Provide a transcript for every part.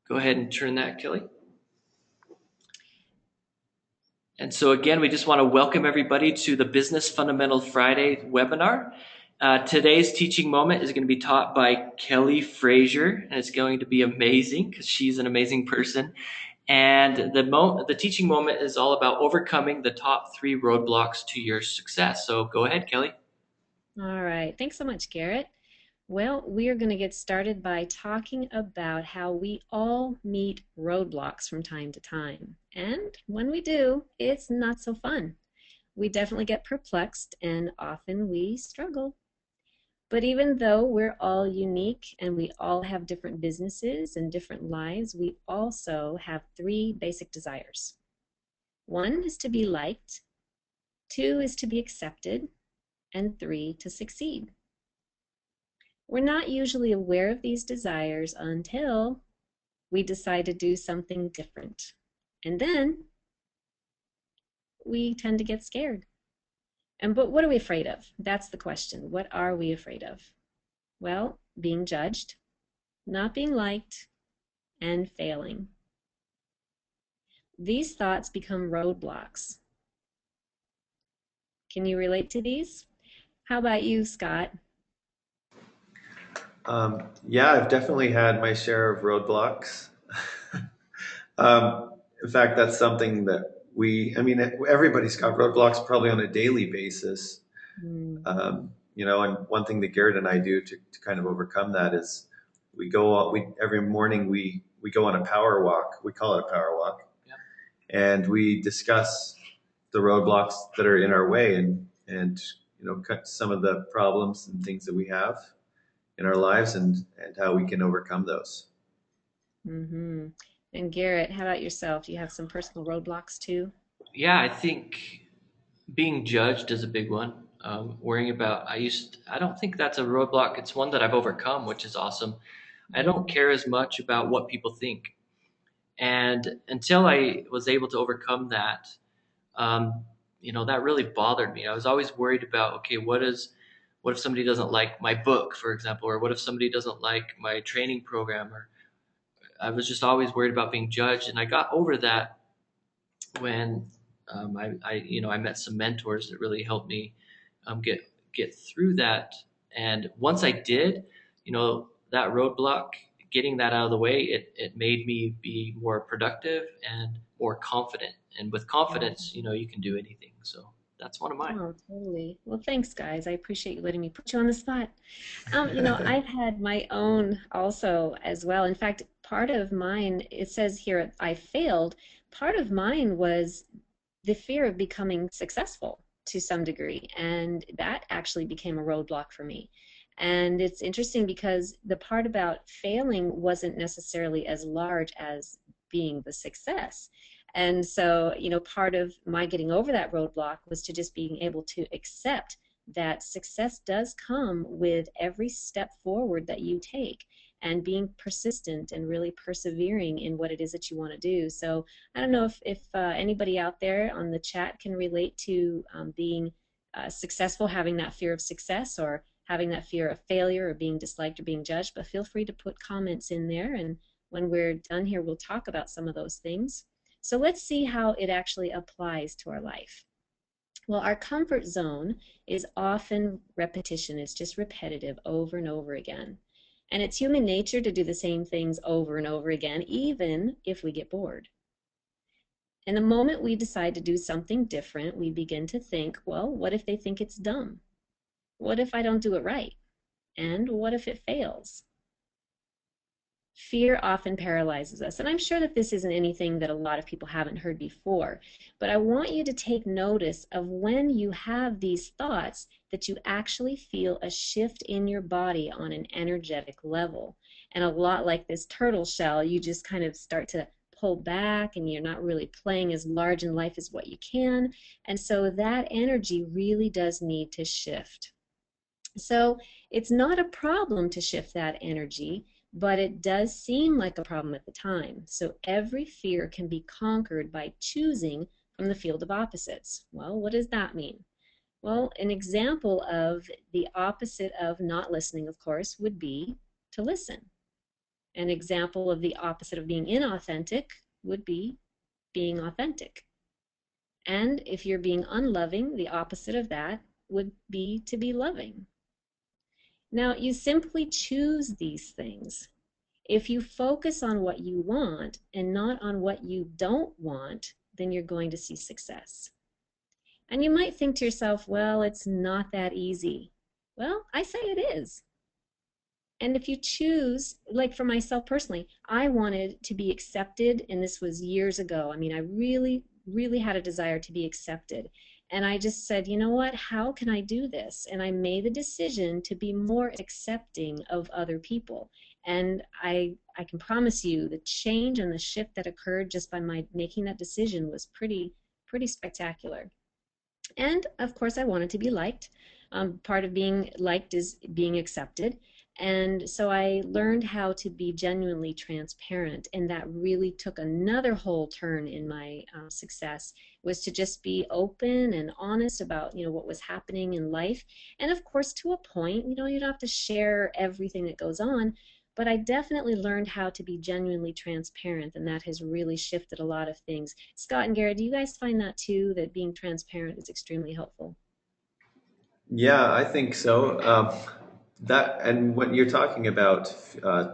Go ahead and turn that, Kelly. And so again, we just want to welcome everybody to the Business Fundamental Friday webinar. Today's teaching moment is going to be taught by Kellie Frazier, and it's going to be amazing because she's an amazing person. And the teaching moment is all about overcoming the top 3 roadblocks to your success. So go ahead, Kellie. All right. Thanks so much, Garrett. Well, we are going to get started by talking about how we all meet roadblocks from time to time. And when we do, it's not so fun. We definitely get perplexed and often we struggle. But even though we're all unique and we all have different businesses and different lives, we also have 3 basic desires. 1 is to be liked, 2 is to be accepted, and 3 to succeed. We're not usually aware of these desires until we decide to do something different. And then we tend to get scared. But what are we afraid of? That's the question. What are we afraid of? Well, being judged, not being liked, and failing. These thoughts become roadblocks. Can you relate to these? How about you, Scott? Yeah, I've definitely had my share of roadblocks. In fact, that's something that everybody's got roadblocks probably on a daily basis. Mm. And one thing that Garrett and I do to kind of overcome that is every morning we go on a power walk. We call it a power walk. Yep. And we discuss the roadblocks that are in our way and cut some of the problems and things that we have in our lives and how we can overcome those. Mm-hmm. And Garrett, how about yourself? Do you have some personal roadblocks too? Yeah, I think being judged is a big one. Worrying about I don't think that's a roadblock. It's one that I've overcome, which is awesome. I don't care as much about what people think. And until I was able to overcome that, that really bothered me. I was always worried about, okay, what if somebody doesn't like my book, for example, or what if somebody doesn't like my training program, or I was just always worried about being judged. And I got over that when I met some mentors that really helped me get through that. And once I did, that roadblock, getting that out of the way, it made me be more productive and more confident. And with confidence, you can do anything. So that's one of mine. Oh, totally. Well, thanks, guys. I appreciate you letting me put you on the spot. I've had my own also as well. In fact, part of mine, it says here, I failed. Part of mine was the fear of becoming successful to some degree, and that actually became a roadblock for me. And it's interesting because the part about failing wasn't necessarily as large as being the success. And so, part of my getting over that roadblock was to just being able to accept that success does come with every step forward that you take and being persistent and really persevering in what it is that you want to do. So I don't know if anybody out there on the chat can relate to being successful, having that fear of success, or having that fear of failure, or being disliked or being judged, but feel free to put comments in there, and when we're done here, we'll talk about some of those things. So let's see how it actually applies to our life. Well, our comfort zone is often repetition. It's just repetitive over and over again. And it's human nature to do the same things over and over again, even if we get bored. And the moment we decide to do something different, we begin to think, well, what if they think it's dumb? What if I don't do it right? And what if it fails? Fear often paralyzes us. And I'm sure that this isn't anything that a lot of people haven't heard before, but I want you to take notice of when you have these thoughts that you actually feel a shift in your body on an energetic level. And a lot like this turtle shell, you just kind of start to pull back and you're not really playing as large in life as what you can. And so that energy really does need to shift. So it's not a problem to shift that energy, but it does seem like a problem at the time. So every fear can be conquered by choosing from the field of opposites. Well, what does that mean? Well, an example of the opposite of not listening, of course, would be to listen. An example of the opposite of being inauthentic would be being authentic. And if you're being unloving, the opposite of that would be to be loving. Now, you simply choose these things. If you focus on what you want and not on what you don't want, then you're going to see success. And you might think to yourself, well, it's not that easy. Well, I say it is. And if you choose, like for myself personally, I wanted to be accepted, and this was years ago. I mean, I really, really had a desire to be accepted. And I just said, you know what, how can I do this? And I made the decision to be more accepting of other people. And I can promise you the change and the shift that occurred just by my making that decision was pretty spectacular. And of course, I wanted to be liked. Part of being liked is being accepted. And so I learned how to be genuinely transparent, and that really took another whole turn in my success, was to just be open and honest about, what was happening in life. And of course, to a point, you don't have to share everything that goes on, but I definitely learned how to be genuinely transparent, and that has really shifted a lot of things. Scott and Garrett, do you guys find that too, that being transparent is extremely helpful? Yeah, I think so. That and what you're talking about,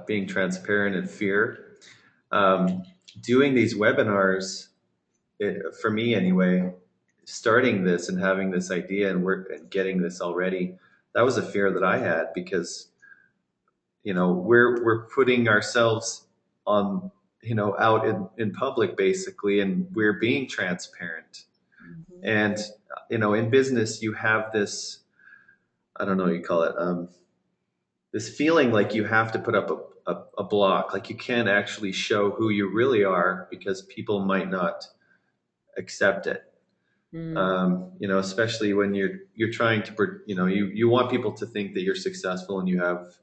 being transparent and fear, um, doing these webinars, for me anyway, starting this and having this idea and work and getting this already, that was a fear that I had because we're putting ourselves on out in public basically, and we're being transparent. Mhm. And in business you have this, I don't know what you call it, this feeling like you have to put up a block, like you can't actually show who you really are because people might not accept it. Mm. Especially when you're trying to, you want people to think that you're successful and you have,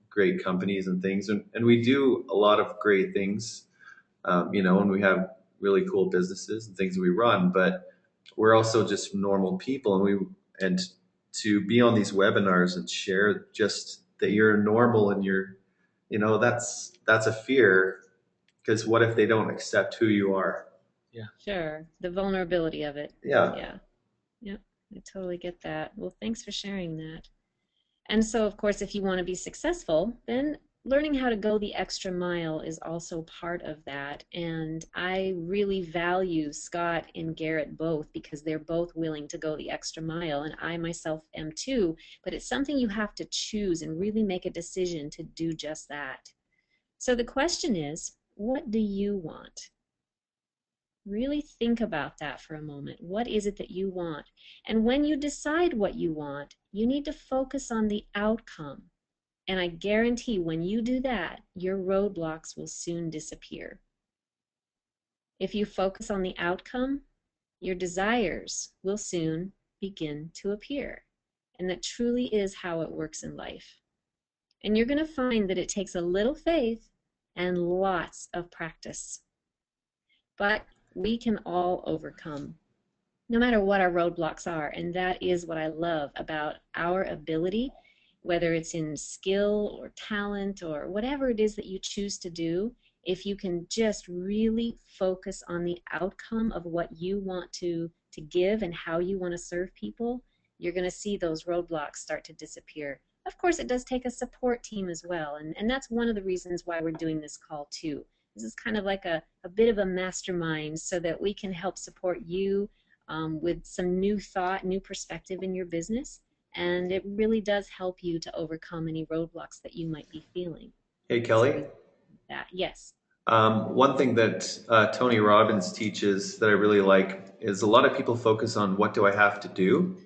great companies and things, and we do a lot of great things, and we have really cool businesses and things that we run, but we're also just normal people, and to be on these webinars and share just that you're normal and that's a fear, because what if they don't accept who you are? Yeah. Sure, the vulnerability of it. Yeah. Yeah, yeah, I totally get that. Well, thanks for sharing that. And so, of course, if you want to be successful, then learning how to go the extra mile is also part of that. And I really value Scott and Garrett both because they're both willing to go the extra mile. And I myself am too. But it's something you have to choose and really make a decision to do just that. So the question is, what do you want? Really think about that for a moment. What is it that you want? And when you decide what you want, you need to focus on the outcome. And I guarantee when you do that, your roadblocks will soon disappear. If you focus on the outcome, your desires will soon begin to appear. And that truly is how it works in life. And you're going to find that it takes a little faith and lots of practice. But we can all overcome, no matter what our roadblocks are. And that is what I love about our ability, whether it's in skill or talent or whatever it is that you choose to do. If you can just really focus on the outcome of what you want to give and how you want to serve people, you're going to see those roadblocks start to disappear. Of course, it does take a support team as well. And that's one of the reasons why we're doing this call too. This is kind of like a bit of a mastermind so that we can help support you with some new thought, new perspective in your business. And it really does help you to overcome any roadblocks that you might be feeling. Hey, So Kelly. we that. Yes. One thing that Tony Robbins teaches that I really like is a lot of people focus on what do I have to do,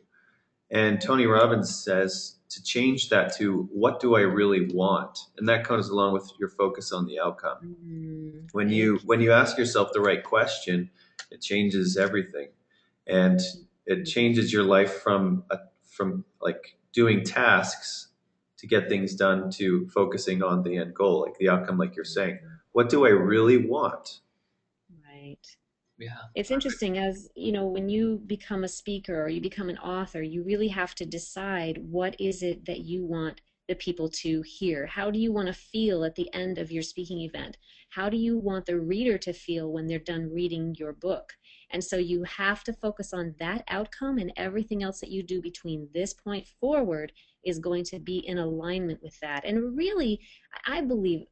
and Tony Robbins says to change that to what do I really want, and that comes along with your focus on the outcome. When you Thank when you ask yourself the right question, it changes everything, and it you. changes your life from like doing tasks to get things done to focusing on the end goal, like the outcome, like you're saying. What do I really want? Right. Yeah. It's interesting, as when you become a speaker or you become an author, you really have to decide what is it that you want the people to hear? How do you want to feel at the end of your speaking event? How do you want the reader to feel when they're done reading your book? And so you have to focus on that outcome, and everything else that you do between this point forward is going to be in alignment with that. And really, I believe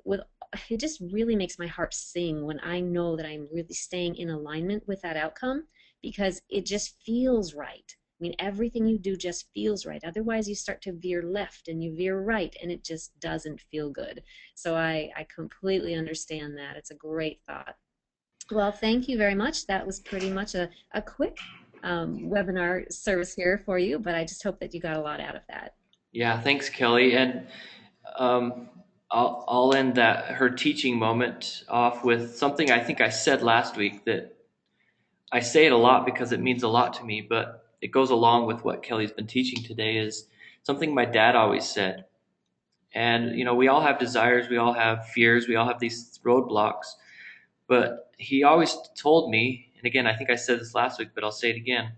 it just really makes my heart sing when I know that I'm really staying in alignment with that outcome, because it just feels right. I mean, everything you do just feels right. Otherwise, you start to veer left and you veer right, and it just doesn't feel good. So I completely understand that. It's a great thought. Well, thank you very much. That was pretty much a quick webinar service here for you, but I just hope that you got a lot out of that. Yeah, thanks, Kelly. And um, I'll end her teaching moment off with something I think I said last week, that I say it a lot because it means a lot to me, but it goes along with what Kelly's been teaching today, is something my dad always said. And, we all have desires, we all have fears, we all have these roadblocks, but he always told me, and again, I think I said this last week, but I'll say it again.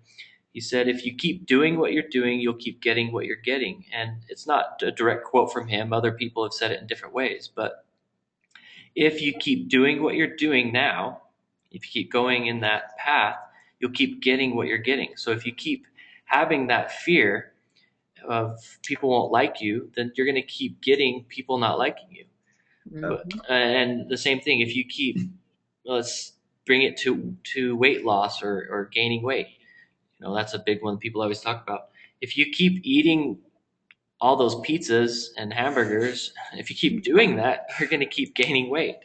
He said, if you keep doing what you're doing, you'll keep getting what you're getting. And it's not a direct quote from him. Other people have said it in different ways. But if you keep doing what you're doing now, if you keep going in that path, you'll keep getting what you're getting. So if you keep having that fear of people won't like you, then you're going to keep getting people not liking you. And the same thing, if you keep, let's bring it to weight loss or gaining weight. That's a big one people always talk about. If you keep eating all those pizzas and hamburgers, if you keep doing that, you're going to keep gaining weight.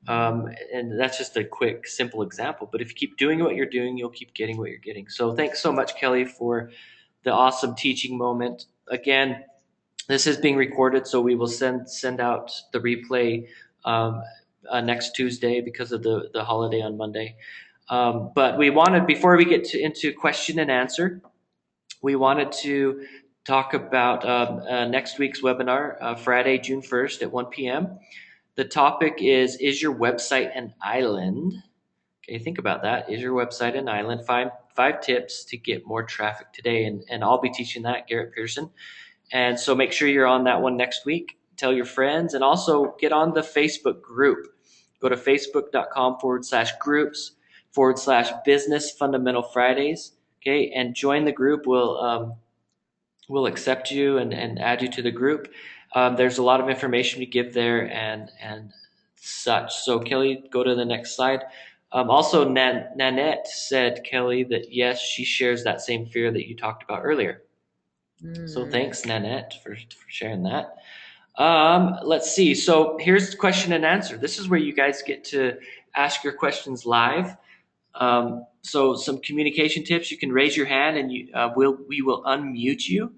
And that's just a quick, simple example. But if you keep doing what you're doing, you'll keep getting what you're getting. So thanks so much, Kelly, for the awesome teaching moment. Again, this is being recorded, so we will send out the replay next Tuesday because of the holiday on Monday. But we wanted, before we get into question and answer, we wanted to talk about next week's webinar, Friday, June 1st at 1 p.m. The topic is your website an island? Okay, think about that. Is your website an island? Five tips to get more traffic today. And I'll be teaching that, Garrett Pierson. And so make sure you're on that one next week. Tell your friends, and also get on the Facebook group. Go to facebook.com/groups/Business Fundamental Fridays. Okay, and join the group. We'll accept you and add you to the group. There's a lot of information to give there and such. So Kelly, go to the next slide. Also, Nanette said, Kelly, that yes, she shares that same fear that you talked about earlier. So thanks, Nanette, for sharing that. Let's see. So here's the question and answer. This is where you guys get to ask your questions live. So some communication tips. You can raise your hand and we will unmute you.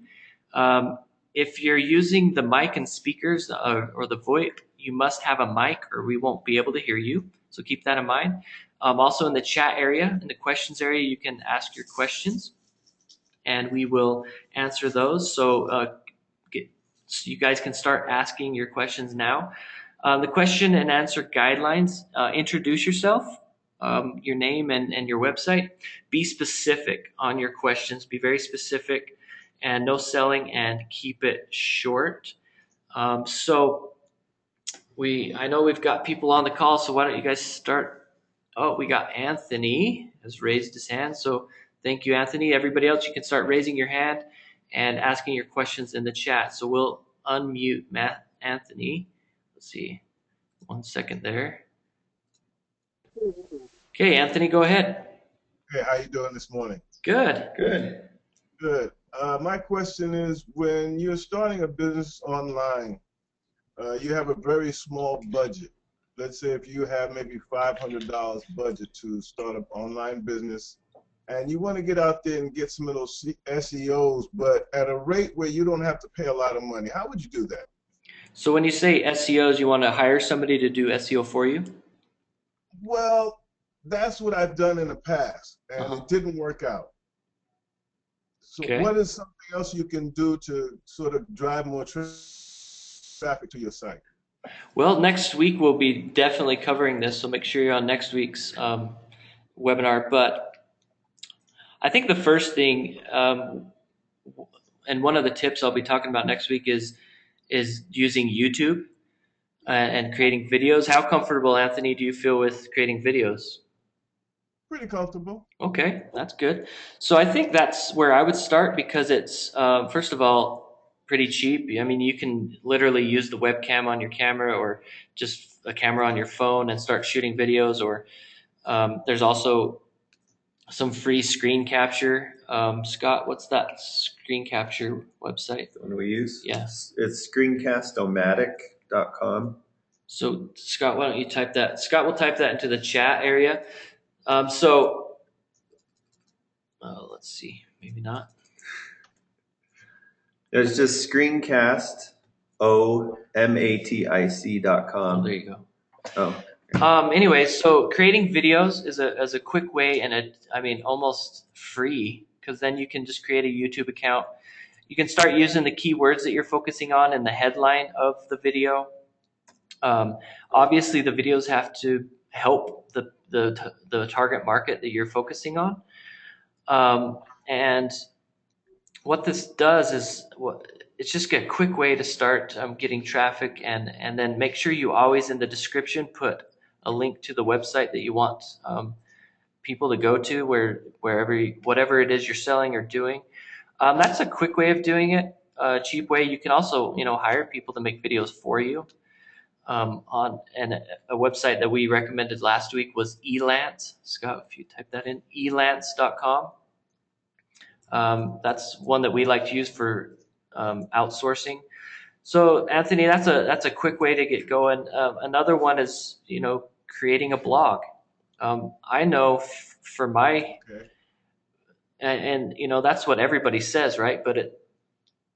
If you're using the mic and speakers or the VoIP, you must have a mic or we won't be able to hear you. So keep that in mind. Also in the chat area, in the questions area, you can ask your questions and we will answer those. So you guys can start asking your questions now. The question and answer guidelines, introduce yourself, your name and your website. Be specific on your questions. Be very specific and no selling, and keep it short. So I know we've got people on the call, so why don't you guys start? Oh, we got Anthony has raised his hand. So thank you, Anthony. Everybody else, you can start raising your hand and asking your questions in the chat. So we'll unmute Anthony. Let's see. 1 second there. Okay, Anthony, go ahead. Hey, how you doing this morning? Good. Good. My question is, when you're starting a business online, you have a very small budget. Let's say if you have maybe $500 budget to start an online business, and you want to get out there and get some of those SEOs, but at a rate where you don't have to pay a lot of money, how would you do that? So when you say SEOs, you want to hire somebody to do SEO for you? Well, that's what I've done in the past, and it didn't work out. So what is something else you can do to sort of drive more traffic to your site? Well, next week we'll be definitely covering this, so make sure you're on next week's webinar. But I think the first thing, and one of the tips I'll be talking about next week, is is using YouTube and creating videos. How comfortable, Anthony, do you feel with creating videos? Pretty comfortable. Okay, that's good. So I think that's where I would start because it's first of all pretty cheap. I mean, you can literally use the webcam on your camera or just a camera on your phone and start shooting videos. Or there's also some free screen capture. Scott, what's that screen capture website? The one we use? Yeah. It's screencast-o-matic.com. So Scott, why don't you type that? Scott will type that into the chat area. So let's see, maybe not. It's just screencast-o-matic.com. Oh, there you go. Oh. Anyway, so creating videos is a quick way and I mean, almost free because then you can just create a YouTube account. You can start using the keywords that you're focusing on in the headline of the video. Obviously, the videos have to help the target market that you're focusing on. And what this does is it's just a quick way to start getting traffic and then make sure you always in the description put a link to the website that you want people to go to whatever it is you're selling or doing. That's a quick way of doing it, a cheap way. You can also hire people to make videos for you. On a website that we recommended last week was Elance. Scott, if you type that in, elance.com. That's one that we like to use for outsourcing. So Anthony, that's a quick way to get going. Another one is creating a blog. I know for my and that's what everybody says, right? But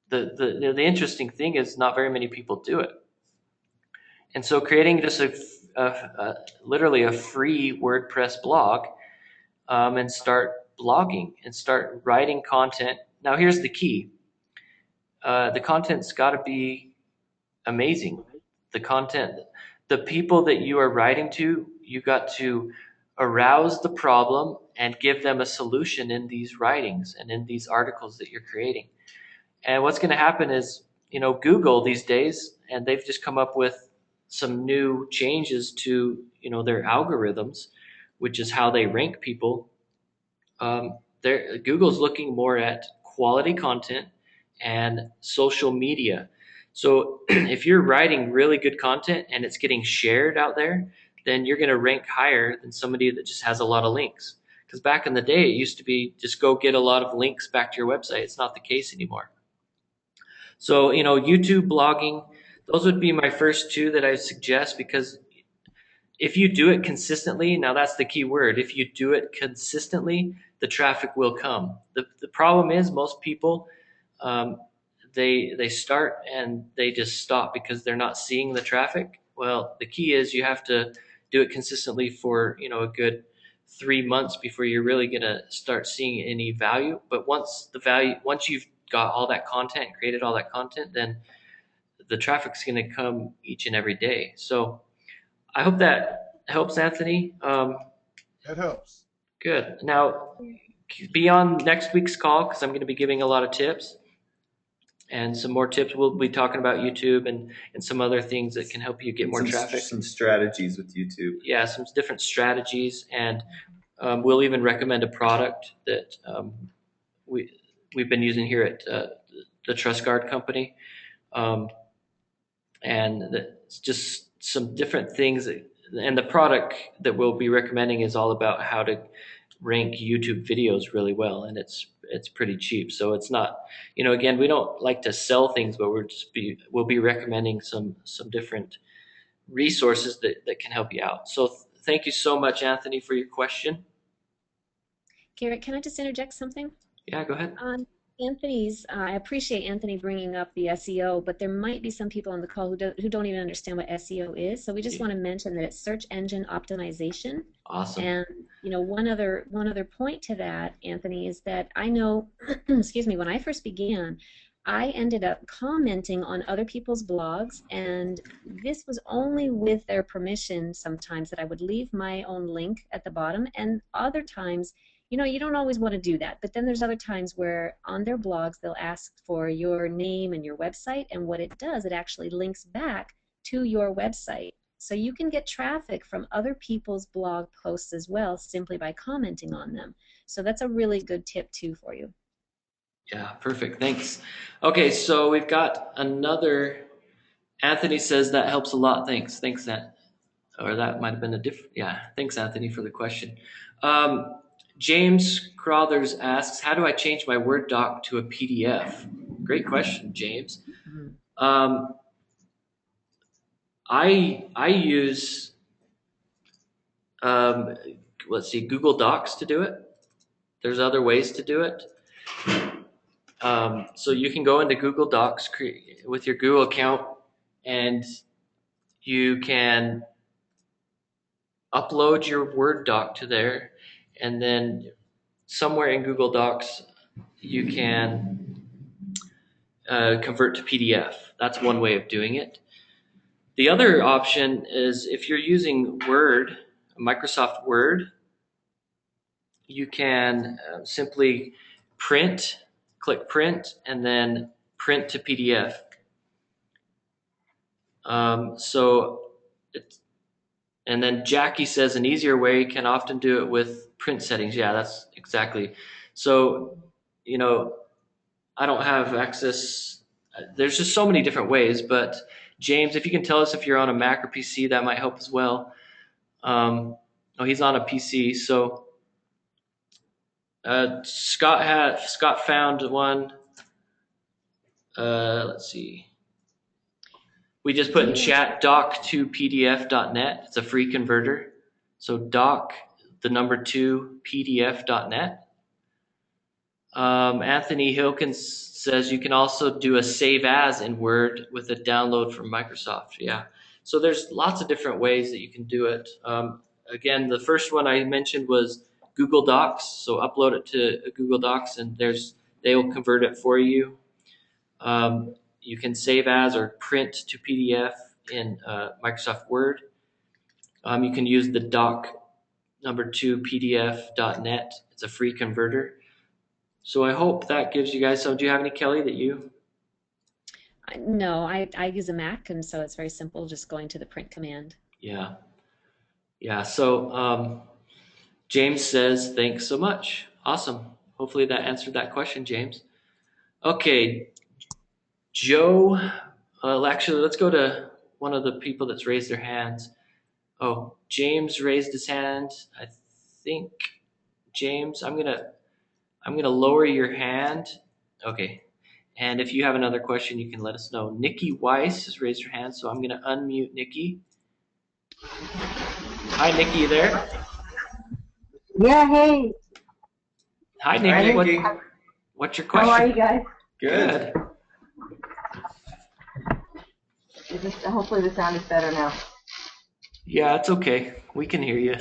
the interesting thing is not very many people do it. And so creating just literally a free WordPress blog and start blogging and start writing content. Now here's the key. The content's got to be amazing. The people that you are writing to, you got to arouse the problem and give them a solution in these writings and in these articles that you're creating. And what's going to happen is, Google these days, and they've just come up with some new changes to their algorithms, which is how they rank people. Google's looking more at quality content and social media. So if you're writing really good content and it's getting shared out there, then you're going to rank higher than somebody that just has a lot of links. Because back in the day, it used to be just go get a lot of links back to your website. It's not the case anymore. So, YouTube, blogging, those would be my first two that I suggest, because if you do it consistently, now that's the key word. If you do it consistently, the traffic will come. The problem is most people, they start and they just stop because they're not seeing the traffic. Well, the key is you have to do it consistently for a good 3 months before you're really going to start seeing any value. But once you've got all that content, created all that content, then the traffic's going to come each and every day. So I hope that helps, Anthony. That helps. Good. Now, be on next week's call because I'm going to be giving a lot of tips and some more tips. We'll be talking about YouTube and some other things that can help you get more traffic. Some strategies with YouTube. Yeah, some different strategies, and we'll even recommend a product that we've been using here at the Trust Guard company, and it's just some different things. And the product that we'll be recommending is all about how to rank YouTube videos really well, and it's pretty cheap. So it's not, again, we don't like to sell things, but we'll be recommending some different resources that can help you out. So thank you so much, Anthony, for your question. Garrett, can I just interject something? Yeah, go ahead. I appreciate Anthony bringing up the SEO, but there might be some people on the call who don't even understand what SEO is. So we just want to mention that it's search engine optimization. Awesome. And one other point to that, Anthony, is that I know, excuse me, when I first began, I ended up commenting on other people's blogs, and this was only with their permission sometimes that I would leave my own link at the bottom, and other times You know, you don't always want to do that, but then there's other times where on their blogs they'll ask for your name and your website, and what it does, it actually links back to your website. So you can get traffic from other people's blog posts as well simply by commenting on them. So that's a really good tip too for you. Yeah, perfect. Thanks. Okay, so we've got another. Anthony says that helps a lot. Thanks. Thanks, that. Or that might have been a different. Yeah, thanks, Anthony, for the question. James Crothers asks, how do I change my Word doc to a PDF? Great question, James. I use let's see, Google Docs to do it. There's other ways to do it. So you can go into Google Docs with your Google account, and you can upload your Word doc to there, and then somewhere in Google Docs you can convert to PDF. That's one way of doing it. The other option is if you're using Word, Microsoft Word, you can simply click print, and then print to PDF. And then Jackie says an easier way can often do it with print settings. Yeah, that's exactly. So, you know, I don't have access. There's just so many different ways, but James, if you can tell us if you're on a Mac or PC, that might help as well. Oh, he's on a PC. So Scott found one. Let's see. We just put in chat doc2pdf.net. It's a free converter. So doc2pdf.net. Anthony Hilkins says you can also do a save as in Word with a download from Microsoft. Yeah. So there's lots of different ways that you can do it. Again, the first one I mentioned was Google Docs. So upload it to Google Docs, and they will convert it for you. You can save as or print to PDF in Microsoft Word. You can use the doc2pdf.net. It's a free converter. So I hope that gives you guys some. Do you have any, Kelly, that you? No, I use a Mac, and so it's very simple, just going to the print command. Yeah. Yeah. So James says, thanks so much. Awesome. Hopefully that answered that question, James. Okay. Joe, actually, let's go to one of the people that's raised their hands. Oh, James raised his hand. I think, James, I'm gonna lower your hand. Okay. And if you have another question, you can let us know. Nikki Weiss has raised her hand, so I'm gonna unmute Nikki. Hi, Nikki, you there? Yeah, hey. Hi, Nikki. What's your question? How are you guys? Good. Hopefully the sound is better now. Yeah, it's okay. We can hear you.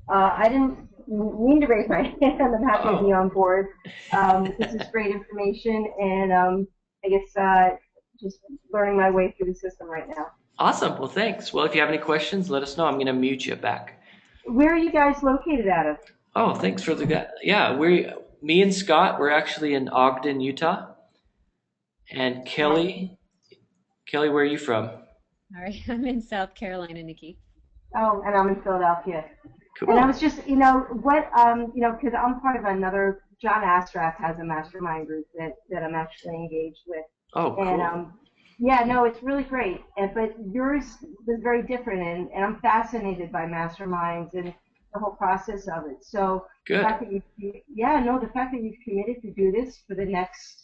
I didn't mean to raise my hand. I'm happy to be on board. This is great information, and I guess just learning my way through the system right now. Awesome. Well, thanks. Well, if you have any questions, let us know. I'm going to mute you back. Where are you guys located out of? Oh, thanks for the. Yeah, me and Scott, we're actually in Ogden, Utah. And Kelly, where are you from? All right, I'm in South Carolina, Nikki. Oh, and I'm in Philadelphia. Cool. And I was just, because I'm part of another, John Astraf has a mastermind group that I'm actually engaged with. Oh, cool. And yeah, no, it's really great. But yours was very different, and I'm fascinated by masterminds and the whole process of it. So good. The fact that you've committed to do this for the next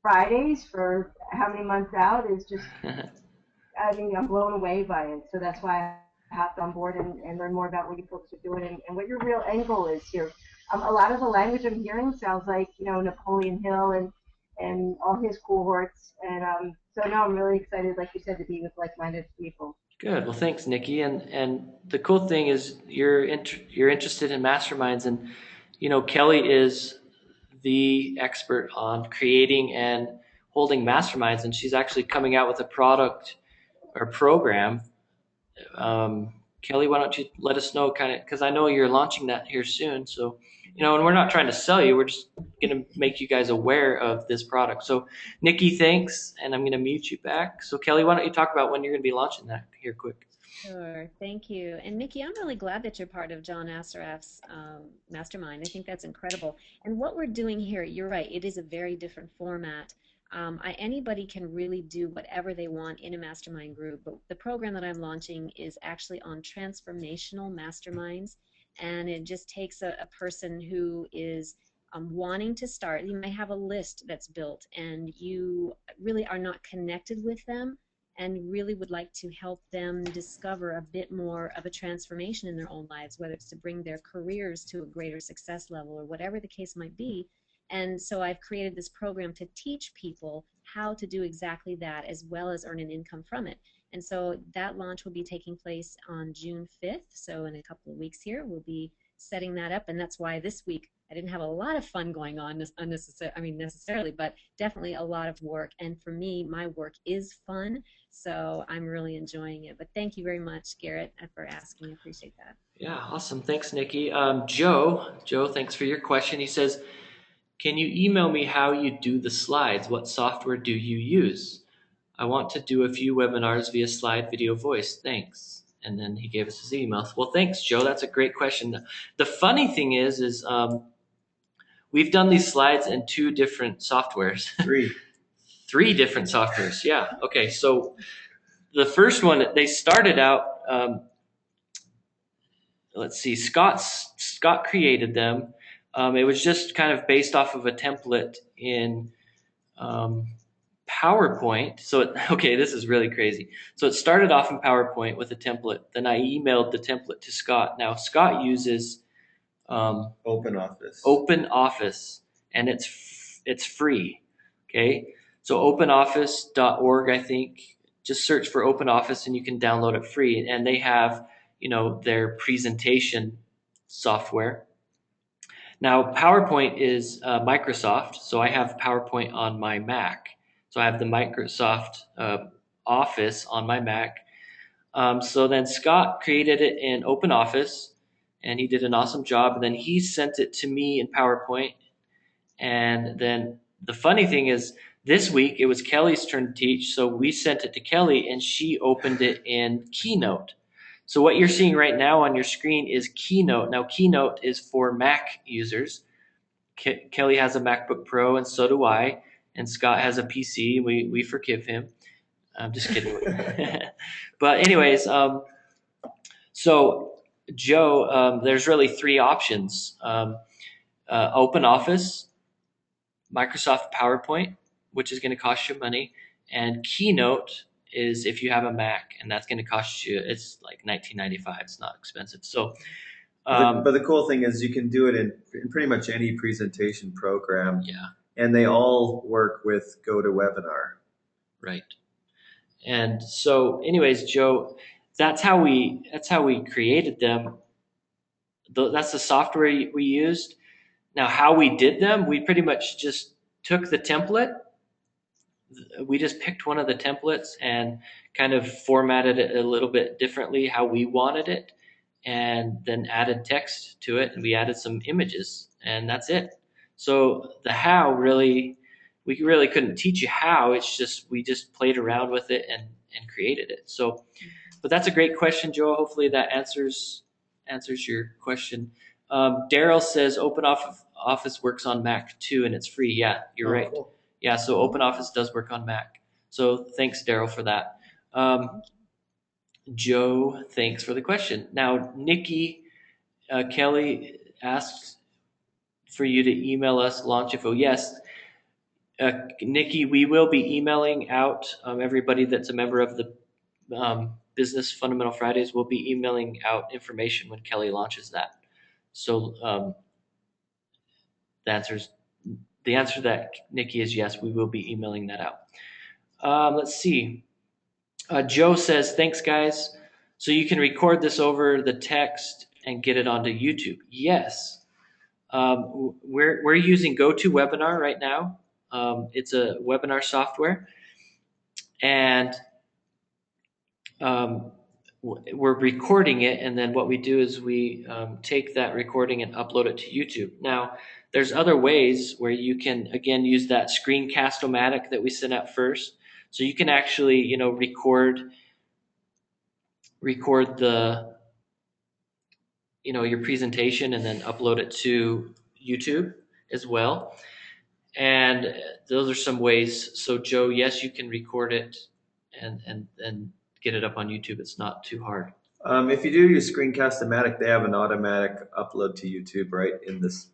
Fridays for how many months out is just, I'm blown away by it. So that's why I hopped on board and learn more about what you folks are doing and what your real end goal is here. A lot of the language I'm hearing sounds like, Napoleon Hill and all his cohorts. And so no, I'm really excited, like you said, to be with like-minded people. Good. Well, thanks, Nikki. And the cool thing is you're interested in masterminds, and Kelly is the expert on creating and holding masterminds, and she's actually coming out with a product or program. Kelly, why don't you let us know kind of, because I know you're launching that here soon. So, and we're not trying to sell you. We're just going to make you guys aware of this product. So, Nikki, thanks. And I'm going to mute you back. So, Kelly, why don't you talk about when you're going to be launching that here quick? Sure, thank you. And Nikki, I'm really glad that you're part of John Assaraf's mastermind. I think that's incredible. And what we're doing here, you're right, it is a very different format. Anybody can really do whatever they want in a mastermind group, but the program that I'm launching is actually on transformational masterminds, and it just takes a person who is wanting to start. You may have a list that's built, and you really are not connected with them, and really would like to help them discover a bit more of a transformation in their own lives, whether it's to bring their careers to a greater success level or whatever the case might be. And so I've created this program to teach people how to do exactly that, as well as earn an income from it. And so that launch will be taking place on June 5th. So in a couple of weeks here, we'll be setting that up. And that's why this week I didn't have a lot of fun going on necessarily, but definitely a lot of work. And for me, my work is fun, so I'm really enjoying it. But thank you very much, Garrett, for asking. I appreciate that. Yeah, awesome. Thanks, Nikki. Joe, thanks for your question. He says, can you email me how you do the slides? What software do you use? I want to do a few webinars via slide, video, voice. Thanks. And then he gave us his email. Well, thanks, Joe. That's a great question. The funny thing is we've done these slides in 2 different softwares. 3. 3 different softwares. Yeah. Okay. So the first one, they started out, let's see, Scott created them. It was just kind of based off of a template in PowerPoint. So, okay, this is really crazy. So it started off in PowerPoint with a template. Then I emailed the template to Scott. Now, Scott uses Open Office, and it's free. Okay, so openoffice.org, I think. Just search for Open Office, and you can download it free. And they have, their presentation software. Now, PowerPoint is Microsoft, so I have PowerPoint on my Mac. So I have the Microsoft Office on my Mac. So then Scott created it in Open Office, and he did an awesome job. And then he sent it to me in PowerPoint. And then the funny thing is, this week it was Kelly's turn to teach, so we sent it to Kelly, and she opened it in Keynote. So what you're seeing right now on your screen is Keynote. Now, Keynote is for Mac users. Kelly has a MacBook Pro, and so do I. And Scott has a PC. We forgive him. I'm just kidding. But anyways, so Joe, there's really 3 options. Open Office, Microsoft PowerPoint, which is going to cost you money, and Keynote is if you have a Mac, and that's going to cost you, it's like $19.95. It's not expensive. So, but the cool thing is you can do it in pretty much any presentation program. Yeah. And they all work with GoToWebinar. Right. And so, anyways, Joe, that's how we created them. That's the software we used. Now, how we did them, we pretty much just took the template. We just picked one of the templates and kind of formatted it a little bit differently how we wanted it, and then added text to it, and we added some images, and that's it. So the how, really, we really couldn't teach you how. It's just we just played around with it and created it. So, but that's a great question, Joe. Hopefully that answers your question. Daryl says Open Office works on Mac too, and it's free. Yeah, you're right. Cool. Yeah, so Open Office does work on Mac. So thanks, Daryl, for that. Joe, thanks for the question. Now, Nikki, Kelly asked for you to email us launch info. Yes, Nikki, we will be emailing out everybody that's a member of the Business Fundamental Fridays. We'll be emailing out information when Kelly launches that. So the answer to that, Nikki, is yes, we will be emailing that out. Let's see. Joe says, thanks, guys. So you can record this over the text and get it onto YouTube. Yes. We're using GoToWebinar right now. It's a webinar software. And we're recording it, and then what we do is we take that recording and upload it to YouTube. Now, there's other ways where you can, again, use that screencast-o-matic that we sent out first. So you can actually, record the, your presentation and then upload it to YouTube as well. And those are some ways. So Joe, yes, you can record it and get it up on YouTube. It's not too hard. If you do use Screencast-O-Matic, they have an automatic upload to YouTube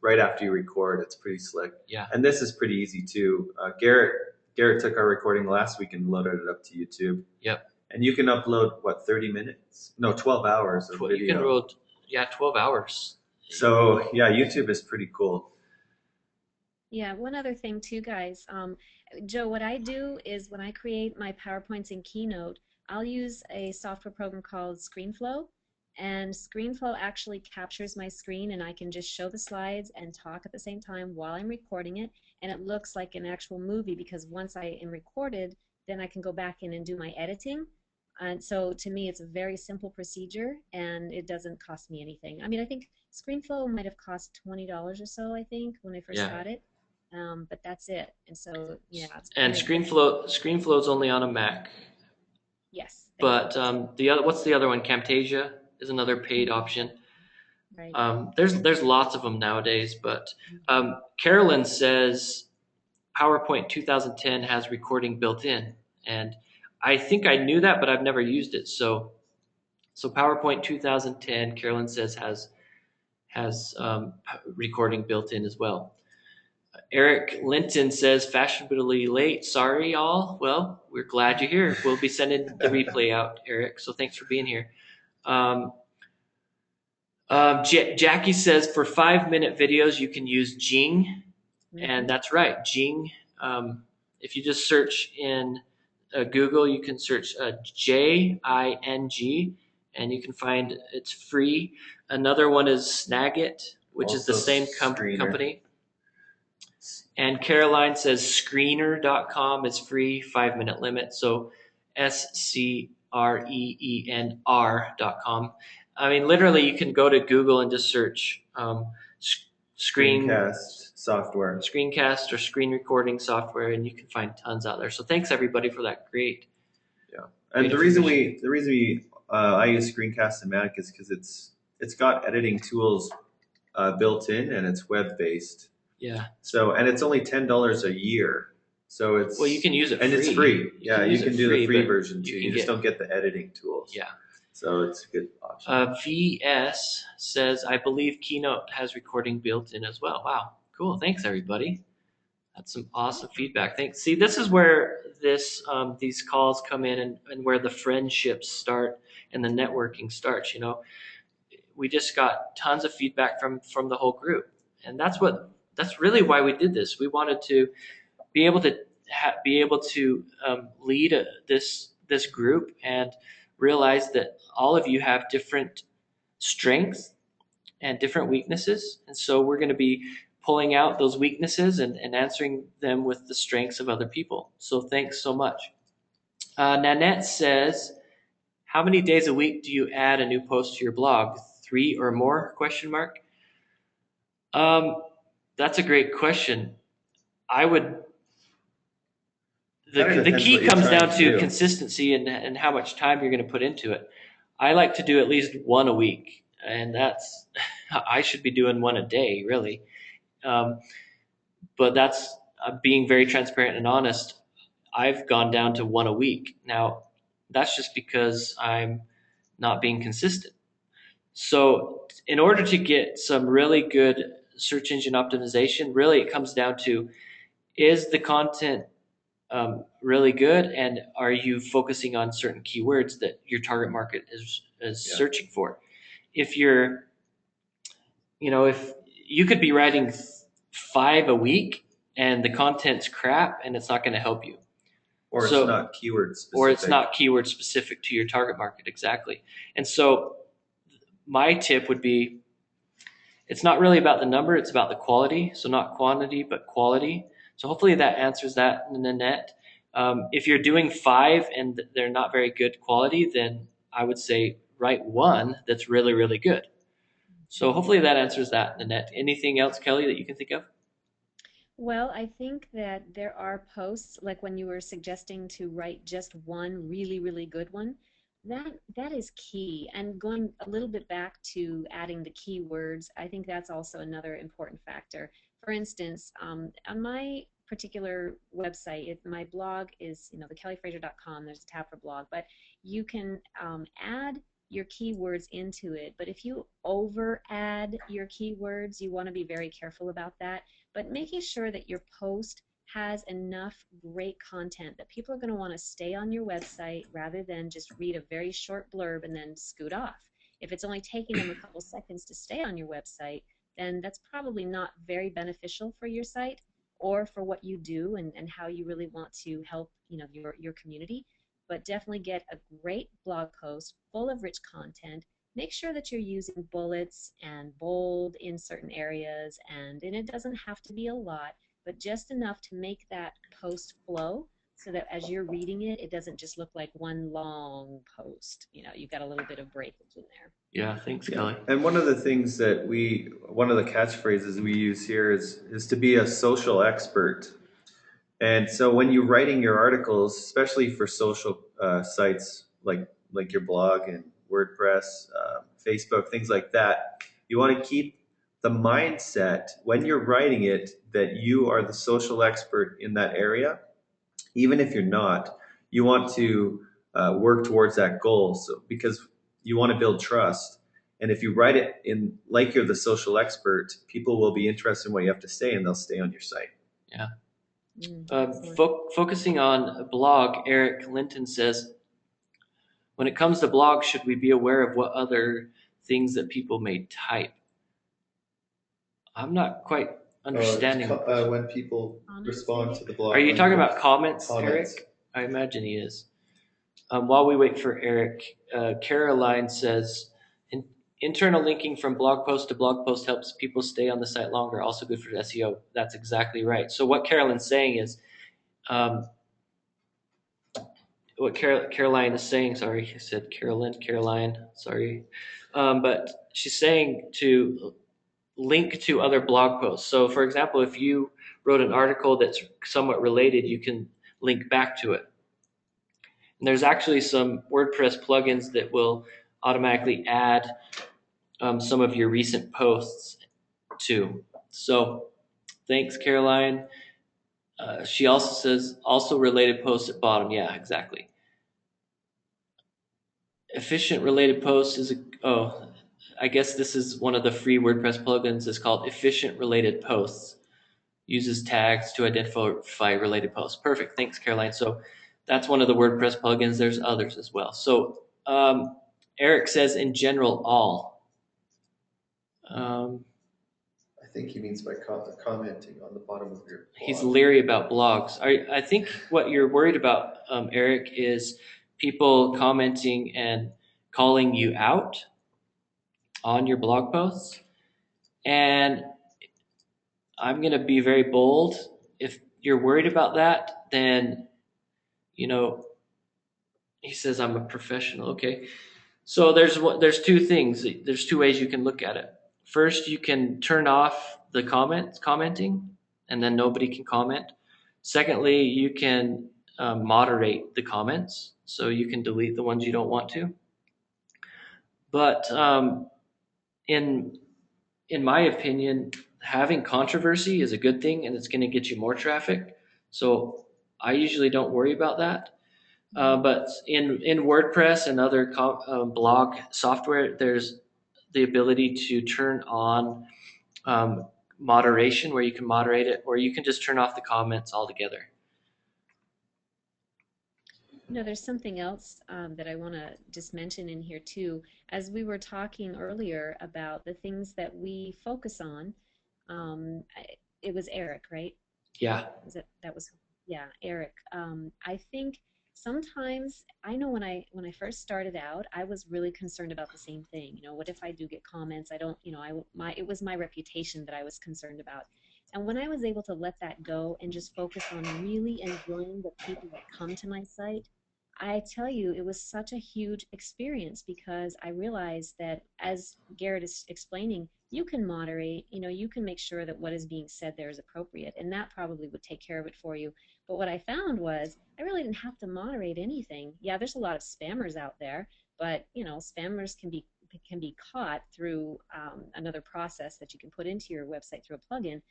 right after you record. It's pretty slick. Yeah. And this is pretty easy too. Garrett took our recording last week and loaded it up to YouTube. Yep. And you can upload 30 minutes? No, 12 hours of video. You can upload 12 hours. So yeah, YouTube is pretty cool. Yeah, one other thing too, guys. Joe, what I do is when I create my PowerPoints in Keynote, I'll use a software program called ScreenFlow, and ScreenFlow actually captures my screen, and I can just show the slides and talk at the same time while I'm recording it, and it looks like an actual movie, because once I am recorded, then I can go back in and do my editing. And so to me, it's a very simple procedure, and it doesn't cost me anything. I mean, I think ScreenFlow might have cost $20 or so, I think, when I first got it. But that's it. And so, yeah. And ScreenFlow is only on a Mac. Yes. But what's the other one? Camtasia is another paid option. Right. There's lots of them nowadays. But Carolyn says PowerPoint 2010 has recording built in, and I think I knew that, but I've never used it. So PowerPoint 2010, Carolyn says has recording built in as well. Eric Linton says, fashionably late. Sorry, all. Well, we're glad you're here. We'll be sending the replay out, Eric. So thanks for being here. Jackie says, for 5-minute videos, you can use Jing. And that's right, Jing. If you just search in Google, you can search Jing, and you can find it's free. Another one is Snagit, which also is the same company. And Caroline says screener.com is free, 5-minute limit. So SCREENR.com. I mean, literally, you can go to Google and just search screencast software, screencast or screen recording software, and you can find tons out there. So thanks everybody for that great. Yeah, and the reason I use Screencast-O-Matic is because it's got editing tools built in, and it's web based. Yeah. So, and it's only $10 a year. So it's you can use it and free. It's free. Yeah, you can do the free version too. You just don't get the editing tools. Yeah. So it's a good option. VS says, I believe Keynote has recording built in as well. Wow, cool. Thanks everybody. That's some awesome feedback. Thanks. See, this is where these calls come in, and where the friendships start and the networking starts. We just got tons of feedback from the whole group, and that's really why we did this. We wanted to be able to lead this group and realize that all of you have different strengths and different weaknesses, and so we're going to be pulling out those weaknesses and answering them with the strengths of other people. So thanks so much. Nanette says, how many days a week do you add a new post to your blog? 3 or more? ? That's a great question. The key comes down to consistency and how much time you're going to put into it. I like to do at least 1 a week, and I should be doing 1 a day, really. But that's being very transparent and honest. I've gone down to 1 a week. Now, that's just because I'm not being consistent. So in order to get some really good search engine optimization, really it comes down to, is the content really good, and are you focusing on certain keywords that your target market is searching for? If you're, if you could be writing 5 a week and the content's crap and it's not going to help you. Or it's not keyword specific. Or it's not keyword specific to your target market, exactly. And so my tip would be, it's not really about the number, it's about the quality. So not quantity, but quality. So hopefully that answers that, Nanette. If you're doing 5 and they're not very good quality, then I would say write one that's really, really good. So hopefully that answers that, Nanette. Anything else, Kelly, that you can think of? Well, I think that there are posts, like when you were suggesting to write just one really, really good one, that is key. And going a little bit back to adding the keywords, I think that's also another important factor. For instance, on my particular website, my blog is, thekellifrazier.com. There's a tab for blog, but you can add your keywords into it. But if you over add your keywords, you want to be very careful about that, but making sure that your post has enough great content that people are going to want to stay on your website rather than just read a very short blurb and then scoot off. If it's only taking them a couple seconds to stay on your website, then that's probably not very beneficial for your site or for what you do and how you really want to help your community. But definitely get a great blog post full of rich content. Make sure that you're using bullets and bold in certain areas, and it doesn't have to be a lot, but just enough to make that post flow so that as you're reading it, it doesn't just look like one long post. You've got a little bit of breakage in there. Yeah, thanks, Kelly. And one of the things that one of the catchphrases we use here is to be a social expert. And so when you're writing your articles, especially for social sites like your blog and WordPress, Facebook, things like that, you want to keep the mindset when you're writing it that you are the social expert in that area. Even if you're not, you want to work towards that goal. So because you want to build trust. And if you write it in like you're the social expert, people will be interested in what you have to say and they'll stay on your site. Yeah. Excellent. Focusing on a blog, Eric Linton says, when it comes to blogs, should we be aware of what other things that people may type? I'm not quite understanding. When people respond to the blog. Are you talking about comments, Comments. Eric? I imagine he is. While we wait for Eric, Caroline says, internal linking from blog post to blog post helps people stay on the site longer, also good for SEO. That's exactly right. So what Caroline's saying is, what Caroline is saying, sorry, I said Caroline, sorry. But she's saying to link to other blog posts. So for example, if you wrote an article that's somewhat related, you can link back to it. And there's actually some WordPress plugins that will automatically add some of your recent posts too. So thanks, Caroline. She also says, also related posts at bottom. Yeah, exactly. Efficient related posts is I guess this is one of the free WordPress plugins. It's called Efficient Related Posts. Uses tags to identify related posts. Perfect. Thanks, Caroline. So that's one of the WordPress plugins. There's others as well. So Eric says in general, all. I think he means by commenting on the bottom of your blog. He's leery about blogs. I think what you're worried about, Eric, is people commenting and calling you out on your blog posts. And I'm going to be very bold. If you're worried about that, then, he says, I'm a professional. Okay. So there's two things. There's two ways you can look at it. First, you can turn off the commenting, and then nobody can comment. Secondly, you can moderate the comments, so you can delete the ones you don't want to. But in my opinion, having controversy is a good thing, and it's going to get you more traffic. So I usually don't worry about that. But in WordPress and other blog software, there's the ability to turn on moderation, where you can moderate it, or you can just turn off the comments altogether. There's something else that I want to just mention in here too. As we were talking earlier about the things that we focus on, it was Eric, right? Yeah. Yeah, Eric. I think sometimes, I know when I first started out, I was really concerned about the same thing. What if I do get comments? I don't, it was my reputation that I was concerned about. And when I was able to let that go and just focus on really enjoying the people that come to my site, I tell you, it was such a huge experience because I realized that, as Garrett is explaining, you can moderate, you can make sure that what is being said there is appropriate, and that probably would take care of it for you. But what I found was I really didn't have to moderate anything. Yeah, there's a lot of spammers out there, but spammers can be caught through another process that you can put into your website through a plugin.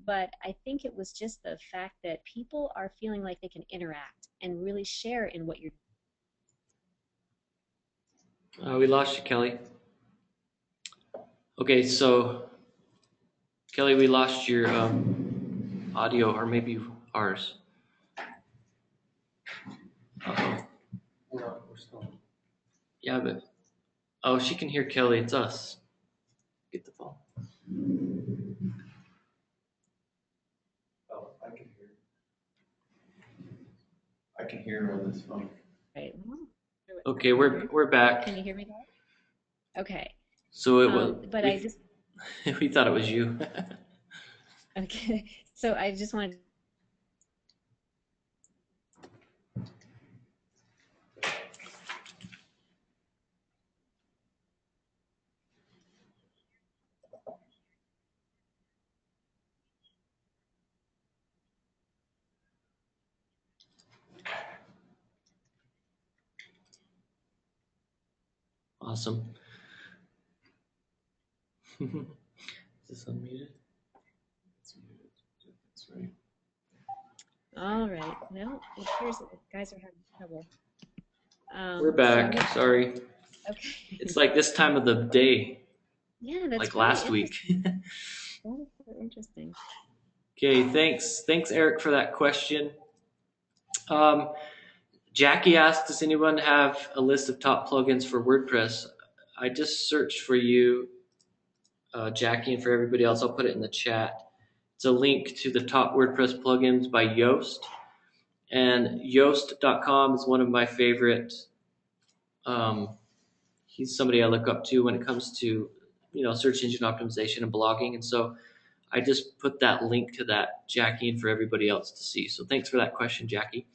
But I think it was just the fact that people are feeling like they can interact and really share in what you're. We lost you, Kelly. Okay, so Kelly, we lost your audio, or maybe ours. Uh-oh. Yeah, but she can hear Kelly. It's us. Get the phone. Oh, I can hear her on this phone. Right. Okay, we're back. Can you hear me, guys? Okay. So it was. But I just. We thought it was you. Okay. So I just wanted. Awesome. Is this unmuted? It's muted. That's right. All right. No, it appears that guys are having trouble. We're back. So Sorry. okay. It's like this time of the day. Yeah, that's like really last week. That is so interesting. Okay, thanks. Thanks, Eric, for that question. Jackie asked, does anyone have a list of top plugins for WordPress? I just searched for you, Jackie, and for everybody else, I'll put it in the chat. It's a link to the top WordPress plugins by Yoast. And Yoast.com is one of my favorite. He's somebody I look up to when it comes to, search engine optimization and blogging. And so I just put that link to that, Jackie, and for everybody else to see. So thanks for that question, Jackie.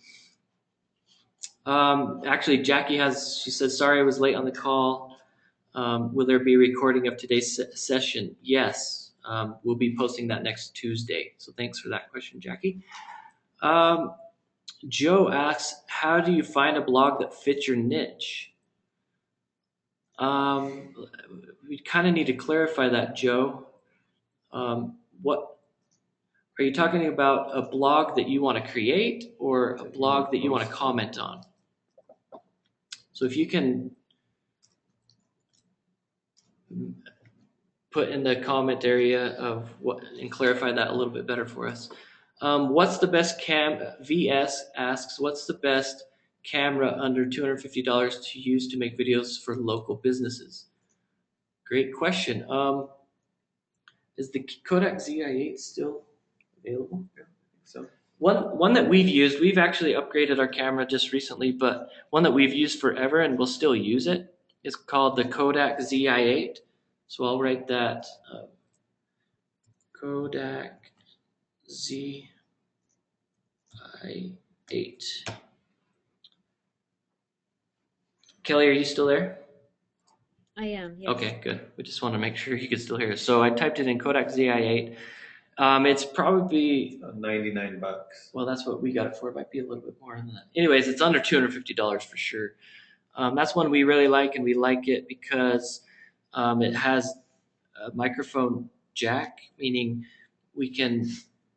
Actually, Jackie she said, sorry I was late on the call. Will there be a recording of today's session? Yes, we'll be posting that next Tuesday. So thanks for that question, Jackie. Joe asks, how do you find a blog that fits your niche? We kind of need to clarify that, Joe. What are you talking about? A blog that you want to create or a blog that you want to comment on? So if you can put in the comment area of what and clarify that a little bit better for us. What's the best VS asks, what's the best camera under $250 to use to make videos for local businesses? Great question. Is the Kodak ZI-8 still available? Yeah, I think so. One that we've actually upgraded our camera just recently, but one that we've used forever and we'll still use it is called the Kodak ZI-8. So I'll write that Kodak ZI-8. Kelly, are you still there? I am. Yes. Okay, good. We just want to make sure you could still hear us. So I typed it in Kodak ZI-8. It's probably $99. Well, that's what we got it for. It might be a little bit more than that. Anyways, it's under $250 for sure. That's one we really like, and we like it because it has a microphone jack, meaning we can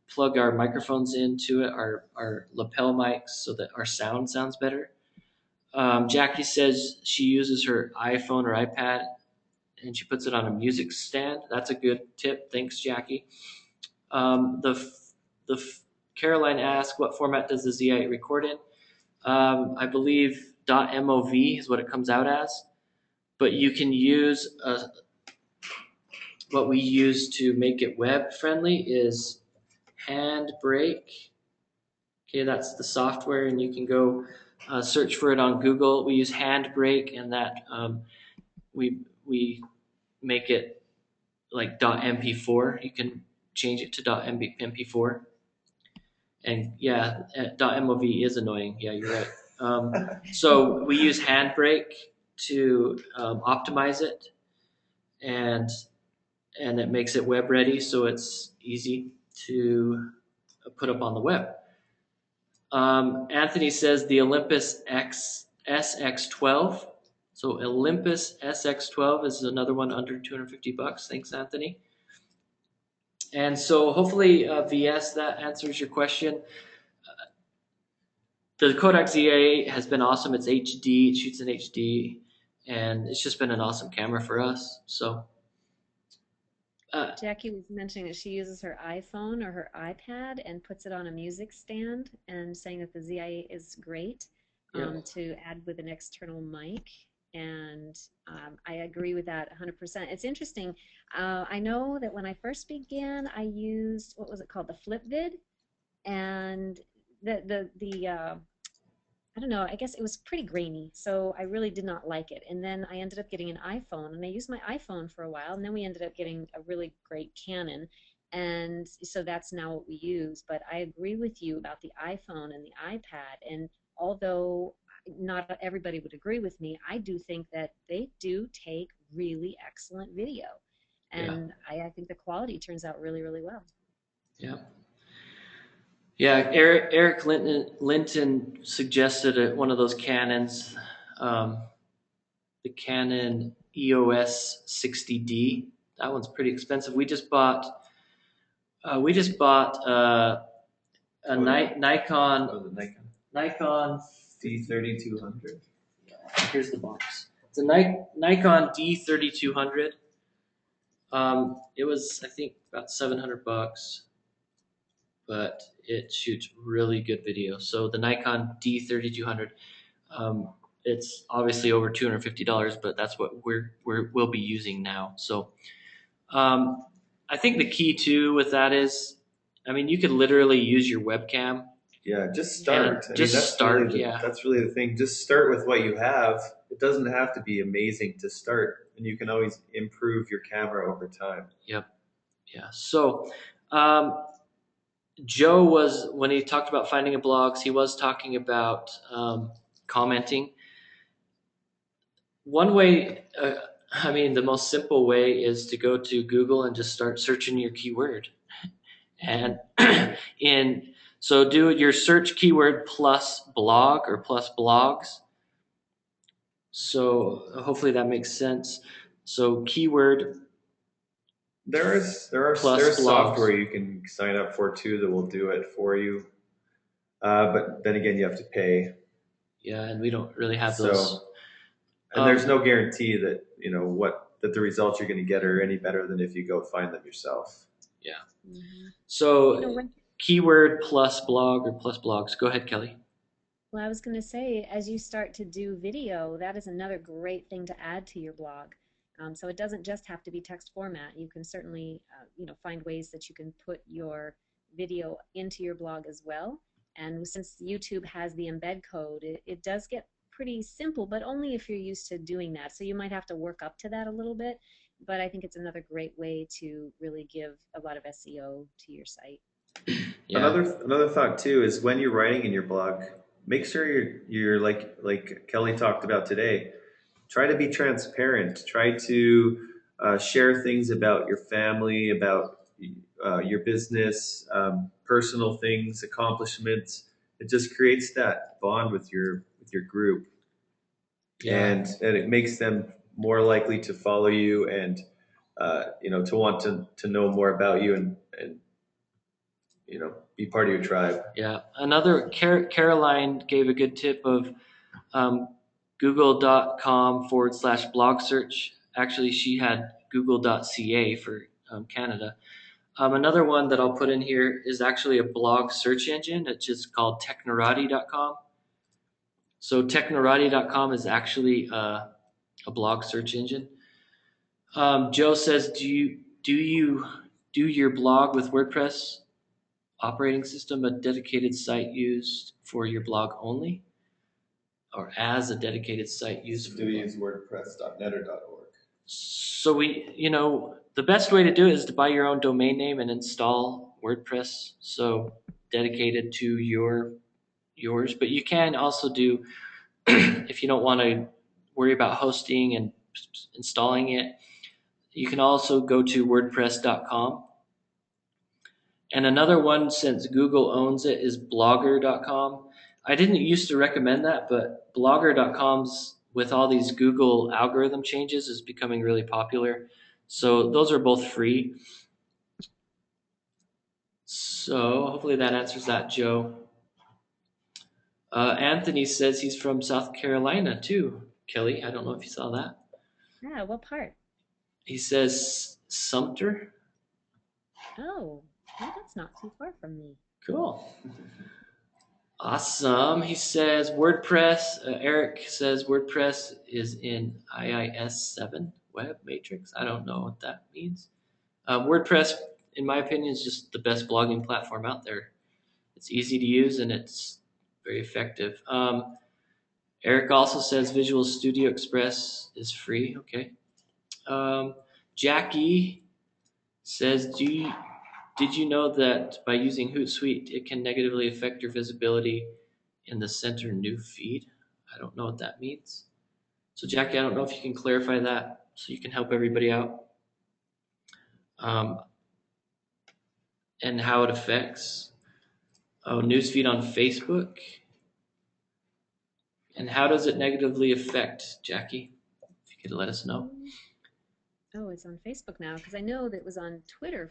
plug our microphones into it, our lapel mics, so that our sounds better. Jackie says she uses her iPhone or iPad and she puts it on a music stand. That's a good tip. Thanks, Jackie. Caroline asked, what format does the ZI-8 record in? I believe .mov is what it comes out as, but you can use what we use to make it web friendly is Handbrake. Okay, that's the software, and you can go search for it on Google. We use Handbrake, and that we make it like .mp4. You can change it to .mp4. And yeah, .mov is annoying. Yeah, you're right. So we use Handbrake to optimize it, and it makes it web ready, so it's easy to put up on the web. Anthony says the Olympus SX12. So Olympus SX12 is another one under $250. Thanks, Anthony. And so hopefully, VS, that answers your question. The Kodak ZA has been awesome. It's HD, it shoots in HD, and it's just been an awesome camera for us. So Jackie was mentioning that she uses her iPhone or her iPad and puts it on a music stand, and saying that the ZIA is great to add with an external mic. And I agree with that 100%. It's interesting. I know that when I first began, I used, what was it called, the FlipVid, and the I don't know, I guess it was pretty grainy, so I really did not like it. And then I ended up getting an iPhone, and I used my iPhone for a while, and then we ended up getting a really great Canon, and so that's now what we use. But I agree with you about the iPhone and the iPad, and although not everybody would agree with me, I do think that they do take really excellent video, and I think the quality turns out really, really well. Yeah. Yeah, Eric Linton suggested one of those Canons, the Canon EOS 60D. That one's pretty expensive. We just bought a Nikon. Oh, the Nikon Nikon D3200. Here's the box. It's a Nikon D3200. It was, I think, about $700, but it shoots really good video. So the Nikon D3200, it's obviously over $250, but that's what we'll be using now. So I think the key too with that is, I mean, you could literally use your webcam. Yeah, just start. Just start. Yeah, that's really the thing. Just start with what you have. It doesn't have to be amazing to start, and you can always improve your camera over time. Yep. Yeah. So Joe was, when he talked about finding a blogs, he was talking about commenting. One way, I mean, the most simple way is to go to Google and just start searching your keyword. And so do your search keyword plus blog or plus blogs. So hopefully that makes sense. So keyword. There's software you can sign up for too that will do it for you. But then again, you have to pay. Yeah, and we don't really have those. And there's no guarantee that that the results you're going to get are any better than if you go find them yourself. Yeah. Mm-hmm. So keyword plus blog or plus blogs. Go ahead, Kelly. Well, I was going to say, as you start to do video, that is another great thing to add to your blog. So it doesn't just have to be text format. You can certainly, find ways that you can put your video into your blog as well. And since YouTube has the embed code, it does get pretty simple, but only if you're used to doing that. So you might have to work up to that a little bit, but I think it's another great way to really give a lot of SEO to your site. Yeah. Another thought too is when you're writing in your blog, make sure you're like Kelly talked about today. Try to be transparent. Try to share things about your family, about your business, personal things, accomplishments. It just creates that bond with your group, and it makes them more likely to follow you and to want to know more about you and be part of your tribe. Yeah. Another Caroline gave a good tip of google.com/blog search. Actually, she had google.ca for Canada. Another one that I'll put in here is actually a blog search engine. It's just called technorati.com. So technorati.com is actually a blog search engine. Joe says, do you do your blog with WordPress operating system, a dedicated site used for your blog only? Or as a dedicated site used for do we use WordPress.net or .org? So the best way to do it is to buy your own domain name and install WordPress. So dedicated to your yours, but you can also do, if you don't want to worry about hosting and installing it, you can also go to wordpress.com. And another one, since Google owns it, is blogger.com. I didn't used to recommend that, but blogger.com's, with all these Google algorithm changes, is becoming really popular. So those are both free. So hopefully that answers that, Joe. Anthony says he's from South Carolina too. Kelly, I don't know if you saw that. Yeah, what part? He says Sumter. Oh, well, that's not too far from me. Cool. Awesome. He says WordPress. Eric says WordPress is in IIS 7 web matrix. I don't know what that means. WordPress, in my opinion, is just the best blogging platform out there. It's easy to use and it's very effective. Eric also says Visual Studio Express is free. Okay. Jackie says, did you know that by using Hootsuite, it can negatively affect your visibility in the center new feed? I don't know what that means. So Jackie, I don't know if you can clarify that so you can help everybody out. And how it affects newsfeed on Facebook. And how does it negatively affect, Jackie? If you could let us know. Oh, it's on Facebook now, because I know that it was on Twitter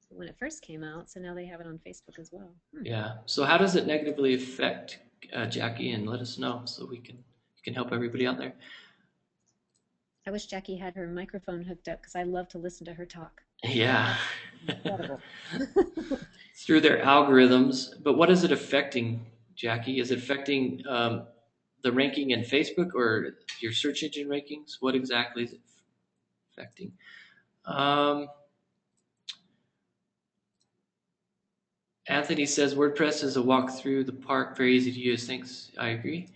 when it first came out, so now they have it on Facebook as well. Yeah. So how does it negatively affect, Jackie? And let us know so you can help everybody out there. I wish Jackie had her microphone hooked up because I love to listen to her talk. Yeah. Incredible. Through their algorithms. But what is it affecting, Jackie? Is it affecting the ranking in Facebook or your search engine rankings? What exactly is it affecting? Anthony says WordPress is a walk through the park, very easy to use. Thanks. I agree.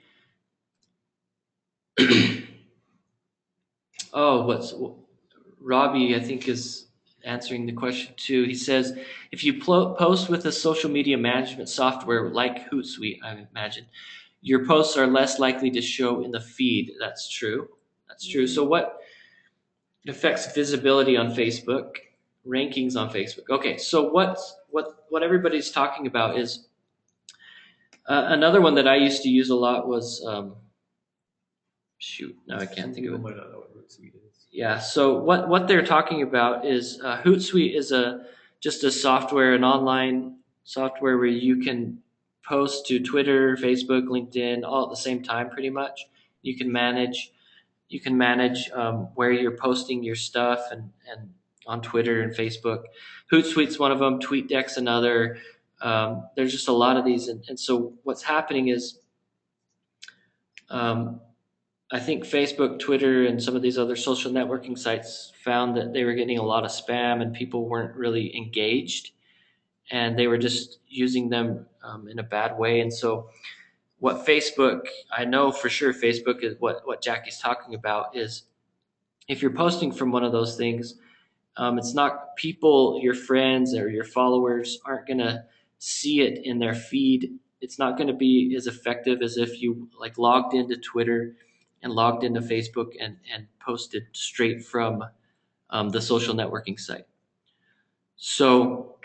Robbie, I think, is answering the question too. He says, if you post with a social media management software like Hootsuite, I imagine, your posts are less likely to show in the feed. That's true. That's true. So what affects visibility on Facebook, rankings on Facebook? Okay, so what everybody's talking about is another one that I used to use a lot was now I can't think of it. Might not know what Hootsuite is. Yeah, so what they're talking about is Hootsuite is just a software, an online software where you can post to Twitter, Facebook, LinkedIn all at the same time, pretty much. You can manage where you're posting your stuff and on Twitter and Facebook. Hootsuite's one of them. TweetDeck's another. There's just a lot of these, and so what's happening is. I think Facebook, Twitter, and some of these other social networking sites found that they were getting a lot of spam and people weren't really engaged and they were just using them in a bad way. And so what Facebook, I know for sure Facebook is what Jackie's talking about is if you're posting from one of those things, it's not people, your friends or your followers aren't going to see it in their feed. It's not going to be as effective as if you like logged into Twitter and logged into Facebook and posted straight from the social networking site. So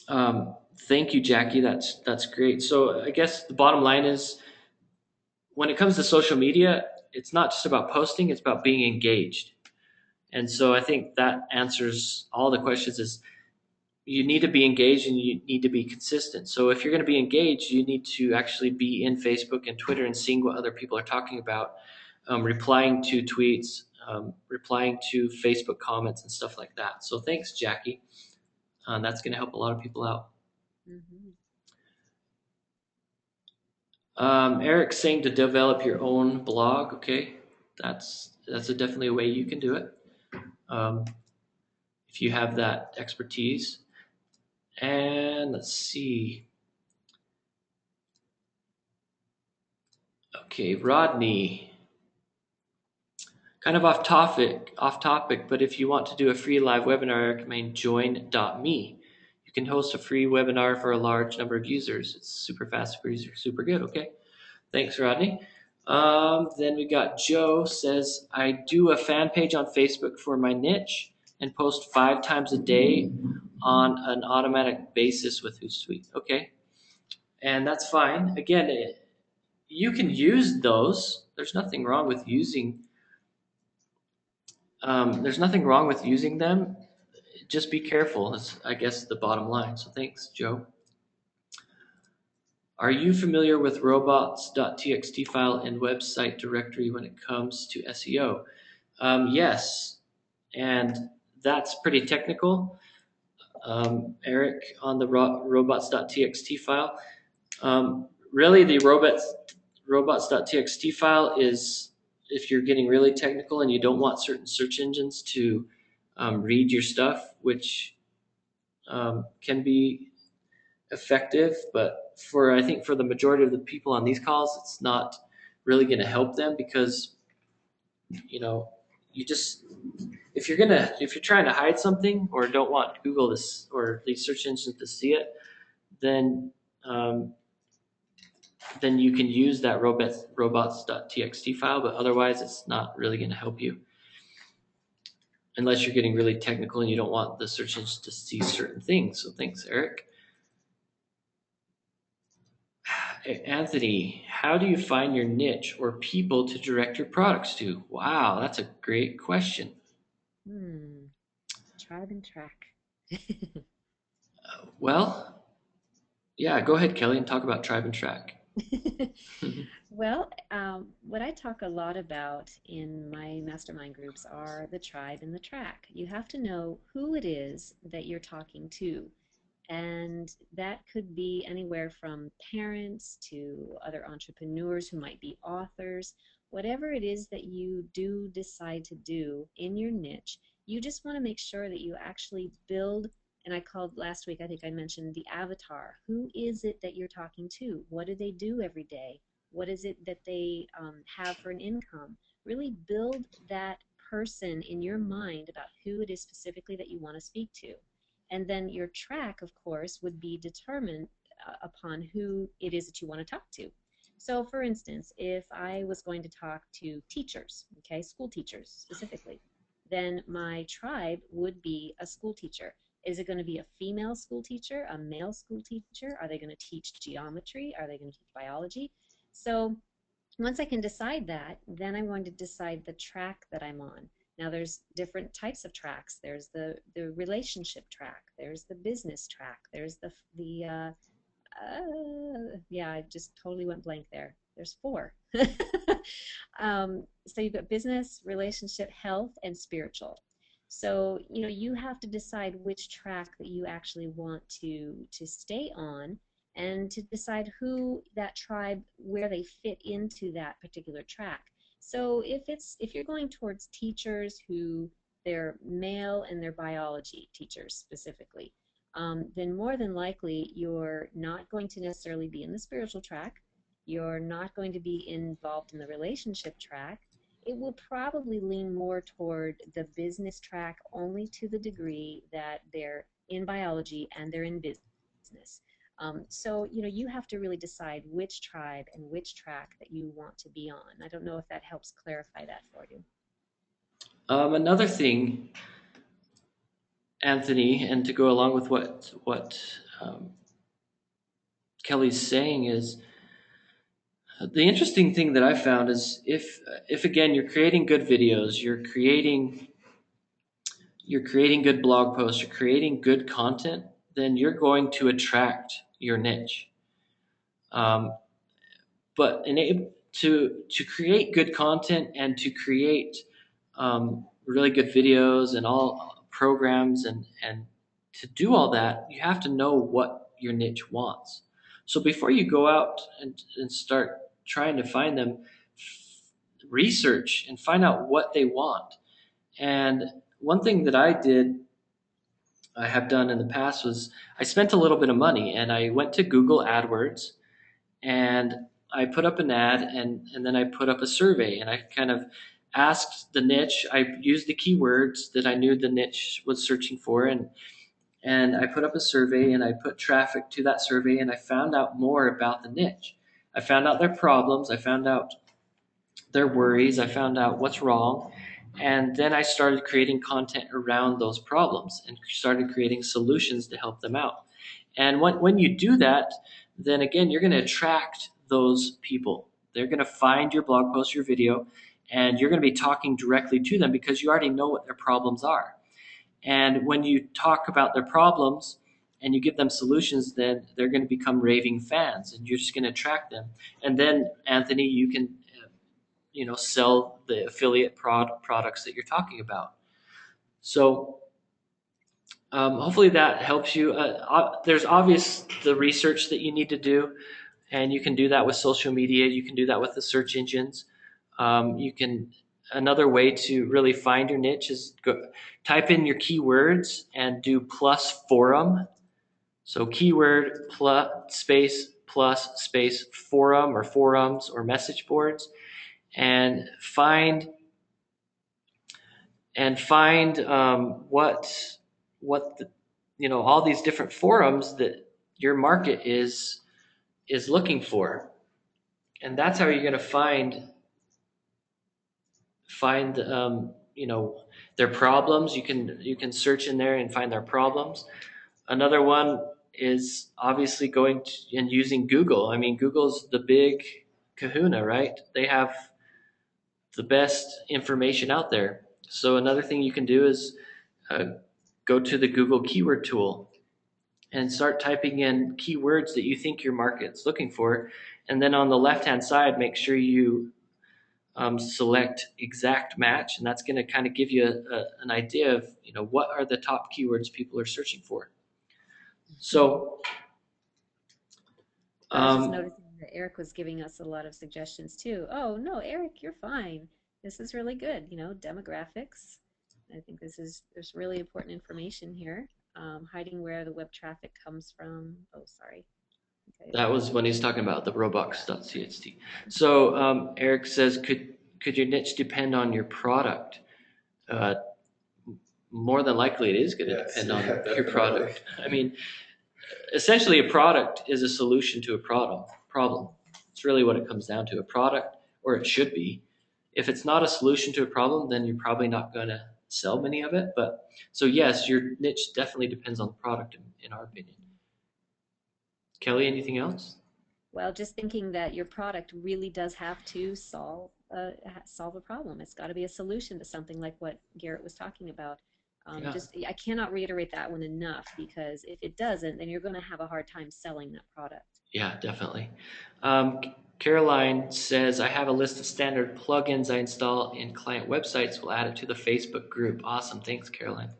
thank you, Jackie. That's great. So I guess the bottom line is when it comes to social media, it's not just about posting, it's about being engaged. And so I think that answers all the questions is you need to be engaged and you need to be consistent. So if you're going to be engaged, you need to actually be in Facebook and Twitter and seeing what other people are talking about, replying to tweets, replying to Facebook comments and stuff like that. So thanks, Jackie. That's going to help a lot of people out. Eric's saying to develop your own blog. Okay, that's definitely a way you can do it if you have that expertise. And let's see. Okay, Rodney. Kind of off topic, but if you want to do a free live webinar, I recommend join.me. You You can host a free webinar for a large number of users. It's super fast, super easy, super good. Okay. Thanks, Rodney. Then we got Joe says, I do a fan page on Facebook for my niche and post 5 times a day on an automatic basis with Hootsuite. Okay. And that's fine. Again, you can use those. There's nothing wrong with using them. Just be careful is, I guess, the bottom line. So thanks, Joe. Are you familiar with robots.txt file and website directory when it comes to SEO? Yes, and that's pretty technical. Eric, on the robots.txt file. Really, the robots.txt file is if you're getting really technical and you don't want certain search engines to read your stuff, which can be effective, but I think for the majority of the people on these calls, it's not really going to help them because, you just, if you're trying to hide something or don't want Google or these search engines to see it, then you can use that robots.txt file, but otherwise it's not really going to help you unless you're getting really technical and you don't want the search engines to see certain things. So thanks, Eric. Anthony, how do you find your niche or people to direct your products to? Wow, that's a great question. Tribe and track. Well, yeah, go ahead, Kelly, and talk about tribe and track. Well, what I talk a lot about in my mastermind groups are the tribe and the track. You have to know who it is that you're talking to. And that could be anywhere from parents to other entrepreneurs who might be authors. Whatever it is that you do decide to do in your niche, you just want to make sure that you actually build, and I called last week, I think I mentioned the avatar. Who is it that you're talking to? What do they do every day? What is it that they have for an income? Really build that person in your mind about who it is specifically that you want to speak to. And then your track, of course, would be determined upon who it is that you want to talk to. So, for instance, if I was going to talk to teachers, okay, school teachers specifically, then my tribe would be a school teacher. Is it going to be a female school teacher, a male school teacher? Are they going to teach geometry? Are they going to teach biology? So once I can decide that, then I'm going to decide the track that I'm on. Now there's different types of tracks. There's the relationship track. There's the business track. There's yeah, I just totally went blank there. There's 4. So you've got business, relationship, health, and spiritual. So, you have to decide which track that you actually want to stay on and to decide who that tribe, where they fit into that particular track. So if you're going towards teachers who they're male and they're biology teachers specifically, then more than likely you're not going to necessarily be in the spiritual track. You're not going to be involved in the relationship track. It will probably lean more toward the business track only to the degree that they're in biology and they're in business. So, you have to really decide which tribe and which track that you want to be on. I don't know if that helps clarify that for you. Another thing, Anthony, and to go along with what Kelly's saying is, the interesting thing that I found is if again you're creating good videos, you're creating good blog posts, you're creating good content, then you're going to attract your niche. But to create good content and to create really good videos and all programs and to do all that, you have to know what your niche wants. So before you go out and start trying to find them, research and find out what they want. And one thing that I have done in the past was I spent a little bit of money and I went to Google AdWords and I put up an ad and then I put up a survey and I kind of asked the niche. I used the keywords that I knew the niche was searching for, and and I put up a survey and I put traffic to that survey and I found out more about the niche. I found out their problems, I found out their worries, I found out what's wrong, and then I started creating content around those problems and started creating solutions to help them out. And when you do that, then again, you're going to attract those people. They're going to find your blog post, your video, and you're going to be talking directly to them because you already know what their problems are. And when you talk about their problems and you give them solutions, then they're going to become raving fans and you're just going to attract them. And then, Anthony, you can sell the affiliate products that you're talking about. So hopefully that helps you. There's obvious the research that you need to do, and you can do that with social media. You can do that with the search engines. You can Another way to really find your niche is type in your keywords and do plus forum. So keyword plus space forum or forums or message boards, and find what all these different forums that your market is looking for, and that's how you're going to find their problems. You can search in there and find their problems. Another one is obviously going to, and using Google. I mean, Google's the big kahuna, right? They have the best information out there. So another thing you can do is go to the Google keyword tool and start typing in keywords that you think your market's looking for. And then on the left-hand side, make sure you select exact match, and that's going to kind of give you an idea of what are the top keywords people are searching for. So I was just noticing that Eric was giving us a lot of suggestions too. Oh no, Eric, you're fine. This is really good. Demographics. I think there's really important information here. Hiding where the web traffic comes from. Oh, sorry. Okay. That was when he's talking about the robux.txt. So Eric says, could your niche depend on your product? More than likely, it is going to depend on your product. I mean, essentially, a product is a solution to a problem. It's really what it comes down to. A product, or it should be. If it's not a solution to a problem, then you're probably not going to sell many of it. But so yes, your niche definitely depends on the product, in our opinion. Kelly, anything else? Well, just thinking that your product really does have to solve a problem. It's got to be a solution to something like what Garrett was talking about. I cannot reiterate that one enough, because if it doesn't, then you're going to have a hard time selling that product. Yeah, definitely. Caroline says, I have a list of standard plugins I install in client websites. We'll add it to the Facebook group. Awesome. Thanks, Caroline.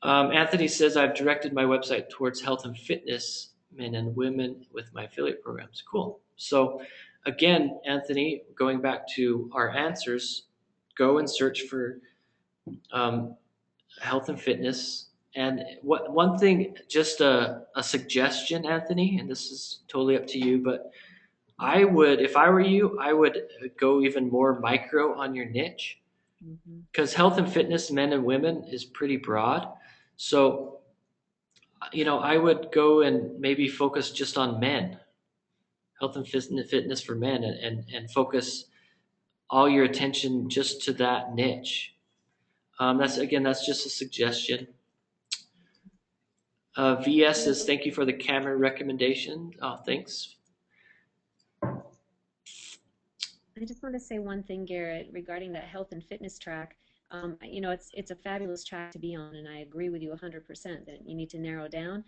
Anthony says, I've directed my website towards health and fitness men and women with my affiliate programs. Cool. So again, Anthony, going back to our answers, go and search for health and fitness. And one thing, just a suggestion, Anthony, and this is totally up to you, but I would, if I were you, I would go even more micro on your niche, because health and fitness, men and women, is pretty broad. So, I would go and maybe focus just on men, health and fitness for men, and focus all your attention just to that niche. That's just a suggestion. VS says, thank you for the camera recommendation. Oh, thanks. I just want to say one thing, Garrett, regarding that health and fitness track. It's a fabulous track to be on, and I agree with you 100% that you need to narrow down.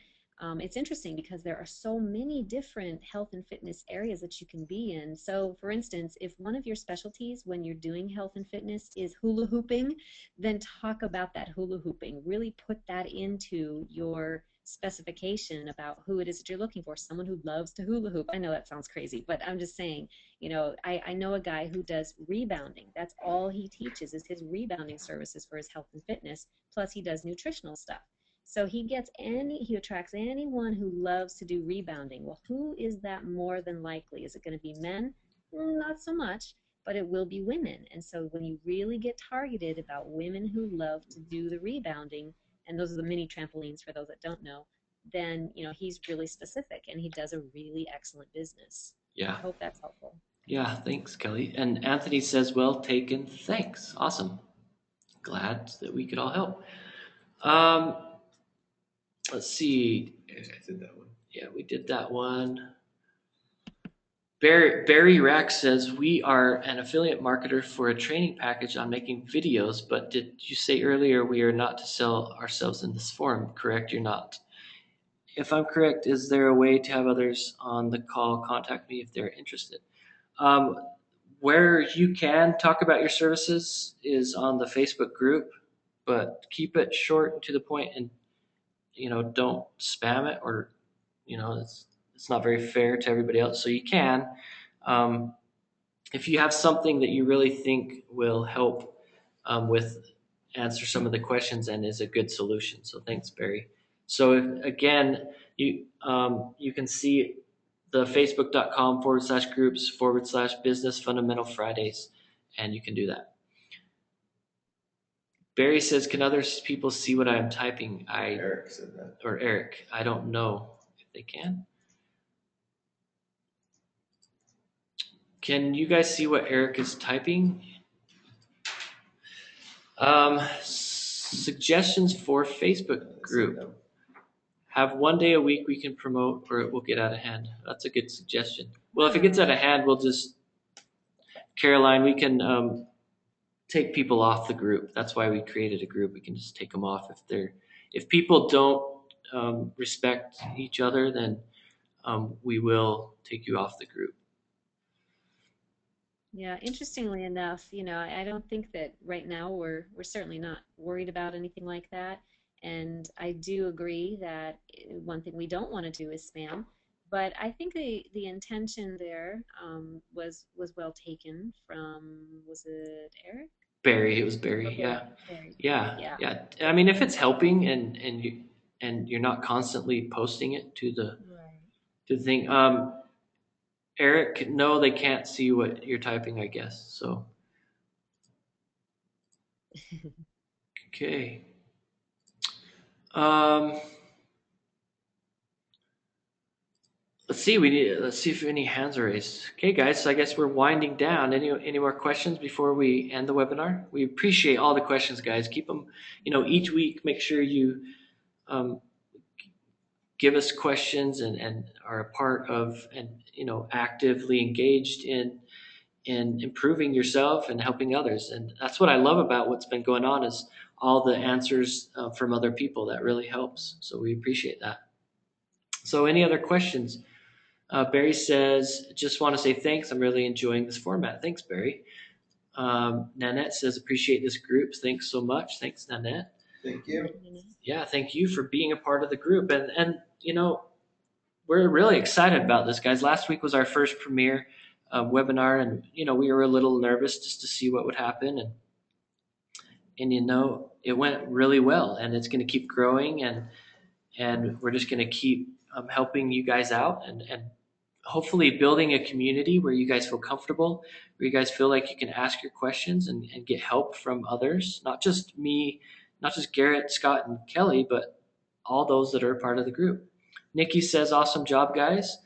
It's interesting because there are so many different health and fitness areas that you can be in. So, for instance, if one of your specialties when you're doing health and fitness is hula hooping, then talk about that hula hooping. Really put that into your specification about who it is that you're looking for. Someone who loves to hula hoop. I know that sounds crazy, but I'm just saying, I know a guy who does rebounding. That's all he teaches is his rebounding services for his health and fitness. Plus he does nutritional stuff. So he attracts anyone who loves to do rebounding. Well, who is that more than likely? Is it going to be men? Not so much, but it will be women. And so when you really get targeted about women who love to do the rebounding, and those are the mini trampolines for those that don't know, then he's really specific and he does a really excellent business. Yeah. I hope that's helpful. Yeah, thanks, Kelly. And Anthony says, well taken. Thanks. Awesome. Glad that we could all help. Let's see. I did that one. Yeah, we did that one. Barry Rack says, we are an affiliate marketer for a training package on making videos, but did you say earlier we are not to sell ourselves in this forum? Correct? You're not. If I'm correct, is there a way to have others on the call contact me if they're interested? Where you can talk about your services is on the Facebook group, but keep it short and to the point, and don't spam it, or it's not very fair to everybody else. So you can, if you have something that you really think will help with answer some of the questions and is a good solution. So thanks, Barry. So again, you can see the facebook.com/groups/business fundamental Fridays, and you can do that. Barry says, can other people see what I'm typing? Eric said that. Or Eric, I don't know if they can. Can you guys see what Eric is typing? Suggestions for Facebook group. Have one day a week we can promote, or it will get out of hand. That's a good suggestion. Well, if it gets out of hand, we'll just, Caroline, we can take people off the group. That's why we created a group. We can just take them off if people don't respect each other, then we will take you off the group. Yeah, interestingly enough, I don't think that right now we're certainly not worried about anything like that. And I do agree that one thing we don't want to do is spam. But I think the intention there was well taken from, was it Eric? Barry, it was Barry. Okay. Yeah. Barry. Yeah. I mean, if it's helping and you're not constantly posting it to the thing. Eric, no, they can't see what you're typing, I guess. So. Okay. Let's see. Let's see if any hands are raised. Okay, guys. So I guess we're winding down. Any more questions before we end the webinar? We appreciate all the questions, guys. Keep them. Each week, make sure you give us questions and are a part of and actively engaged in improving yourself and helping others. And that's what I love about what's been going on, is all the answers from other people. That really helps. So we appreciate that. So any other questions? Barry says, just want to say thanks. I'm really enjoying this format. Thanks, Barry. Nanette says, appreciate this group. Thanks so much. Thanks, Nanette. Thank you. Yeah, thank you for being a part of the group. And we're really excited about this, guys. Last week was our first premiere webinar, and we were a little nervous just to see what would happen, and it went really well, and it's going to keep growing, and we're just going to keep helping you guys out, and hopefully building a community where you guys feel comfortable, where you guys feel like you can ask your questions and get help from others, not just me, not just Garrett, Scott, and Kelly, but all those that are a part of the group. Nikki says, awesome job, guys.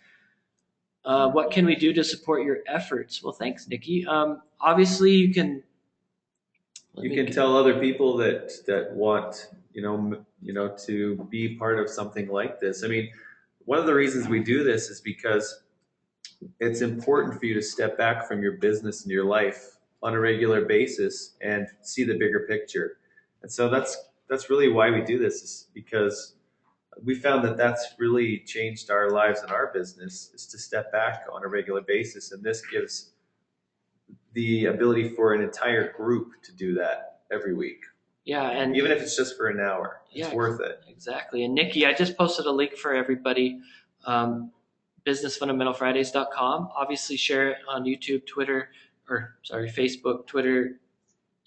What can we do to support your efforts? Well, thanks, Nikki. Obviously, you can tell other people that want to be part of something like this. I mean, one of the reasons we do this is because it's important for you to step back from your business and your life on a regular basis and see the bigger picture. And so that's really why we do this, is because we found that that's really changed our lives and our business, is to step back on a regular basis. And this gives the ability for an entire group to do that every week. Yeah, and even if it's just for an hour, it's worth it. Exactly. And Nikki, I just posted a link for everybody, businessfundamentalfridays.com. Obviously, share it on YouTube, Facebook, Twitter,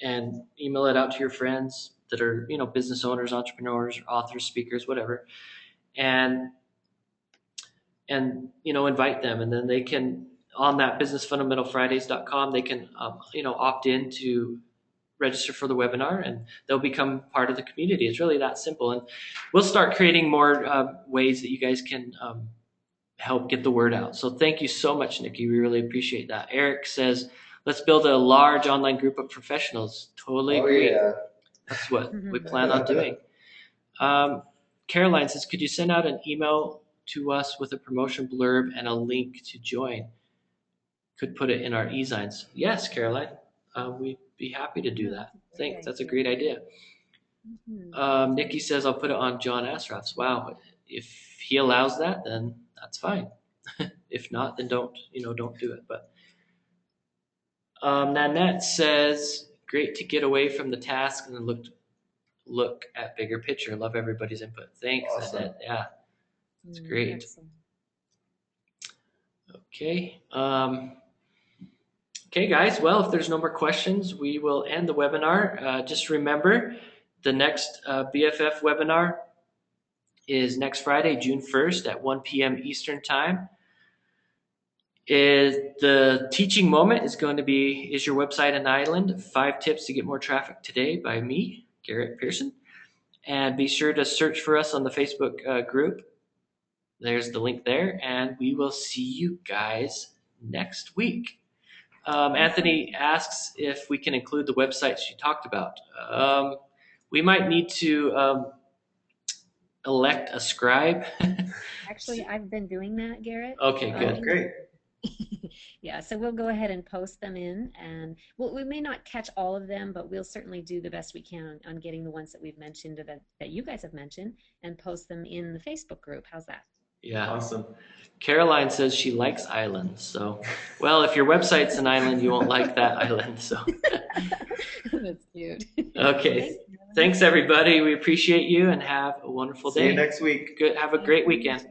and email it out to your friends that are, business owners, entrepreneurs, authors, speakers, whatever, and invite them, and then they can, on that businessfundamentalfridays.com, they can opt in to register for the webinar, and they'll become part of the community. It's really that simple. And we'll start creating more ways that you guys can help get the word out. So thank you so much, Nikki. We really appreciate that. Eric says, let's build a large online group of professionals. Totally agree. Yeah. That's what we plan on doing. Caroline says, could you send out an email to us with a promotion blurb and a link to join? Could put it in our e-signs. Yes, Caroline. We'd be happy to do that. Thanks. That's a great idea. Nikki says, I'll put it on John Asraf's. Wow. If he allows that, then that's fine. If not, then don't do it. But Nanette says, great to get away from the task and look at bigger picture. Love everybody's input. Thanks, Awesome. Nanette. Yeah, it's great. Excellent. Okay. Okay, guys. Well, if there's no more questions, we will end the webinar. Just remember, the next BFF webinar is next Friday, June 1st at 1 p.m. Eastern Time. The teaching moment is going to be, Is Your Website an Island? 5 Tips to Get More Traffic Today by me, Garrett Pierson. And be sure to search for us on the Facebook group. There's the link there. And we will see you guys next week. Anthony asks if we can include the websites you talked about. We might need to elect a scribe. Actually, I've been doing that, Garrett. Okay, good. Great. Yeah, so we'll go ahead and post them in, and we may not catch all of them, but we'll certainly do the best we can on getting the ones that we've mentioned, that you guys have mentioned, and post them in the Facebook group. How's that? Yeah. Awesome. Caroline says she likes islands. So, well, if your website's an island, you won't like that island. So, That's cute. okay. Thanks, everybody. We appreciate you, and have a wonderful day. See you next week. Good. Have a great weekend.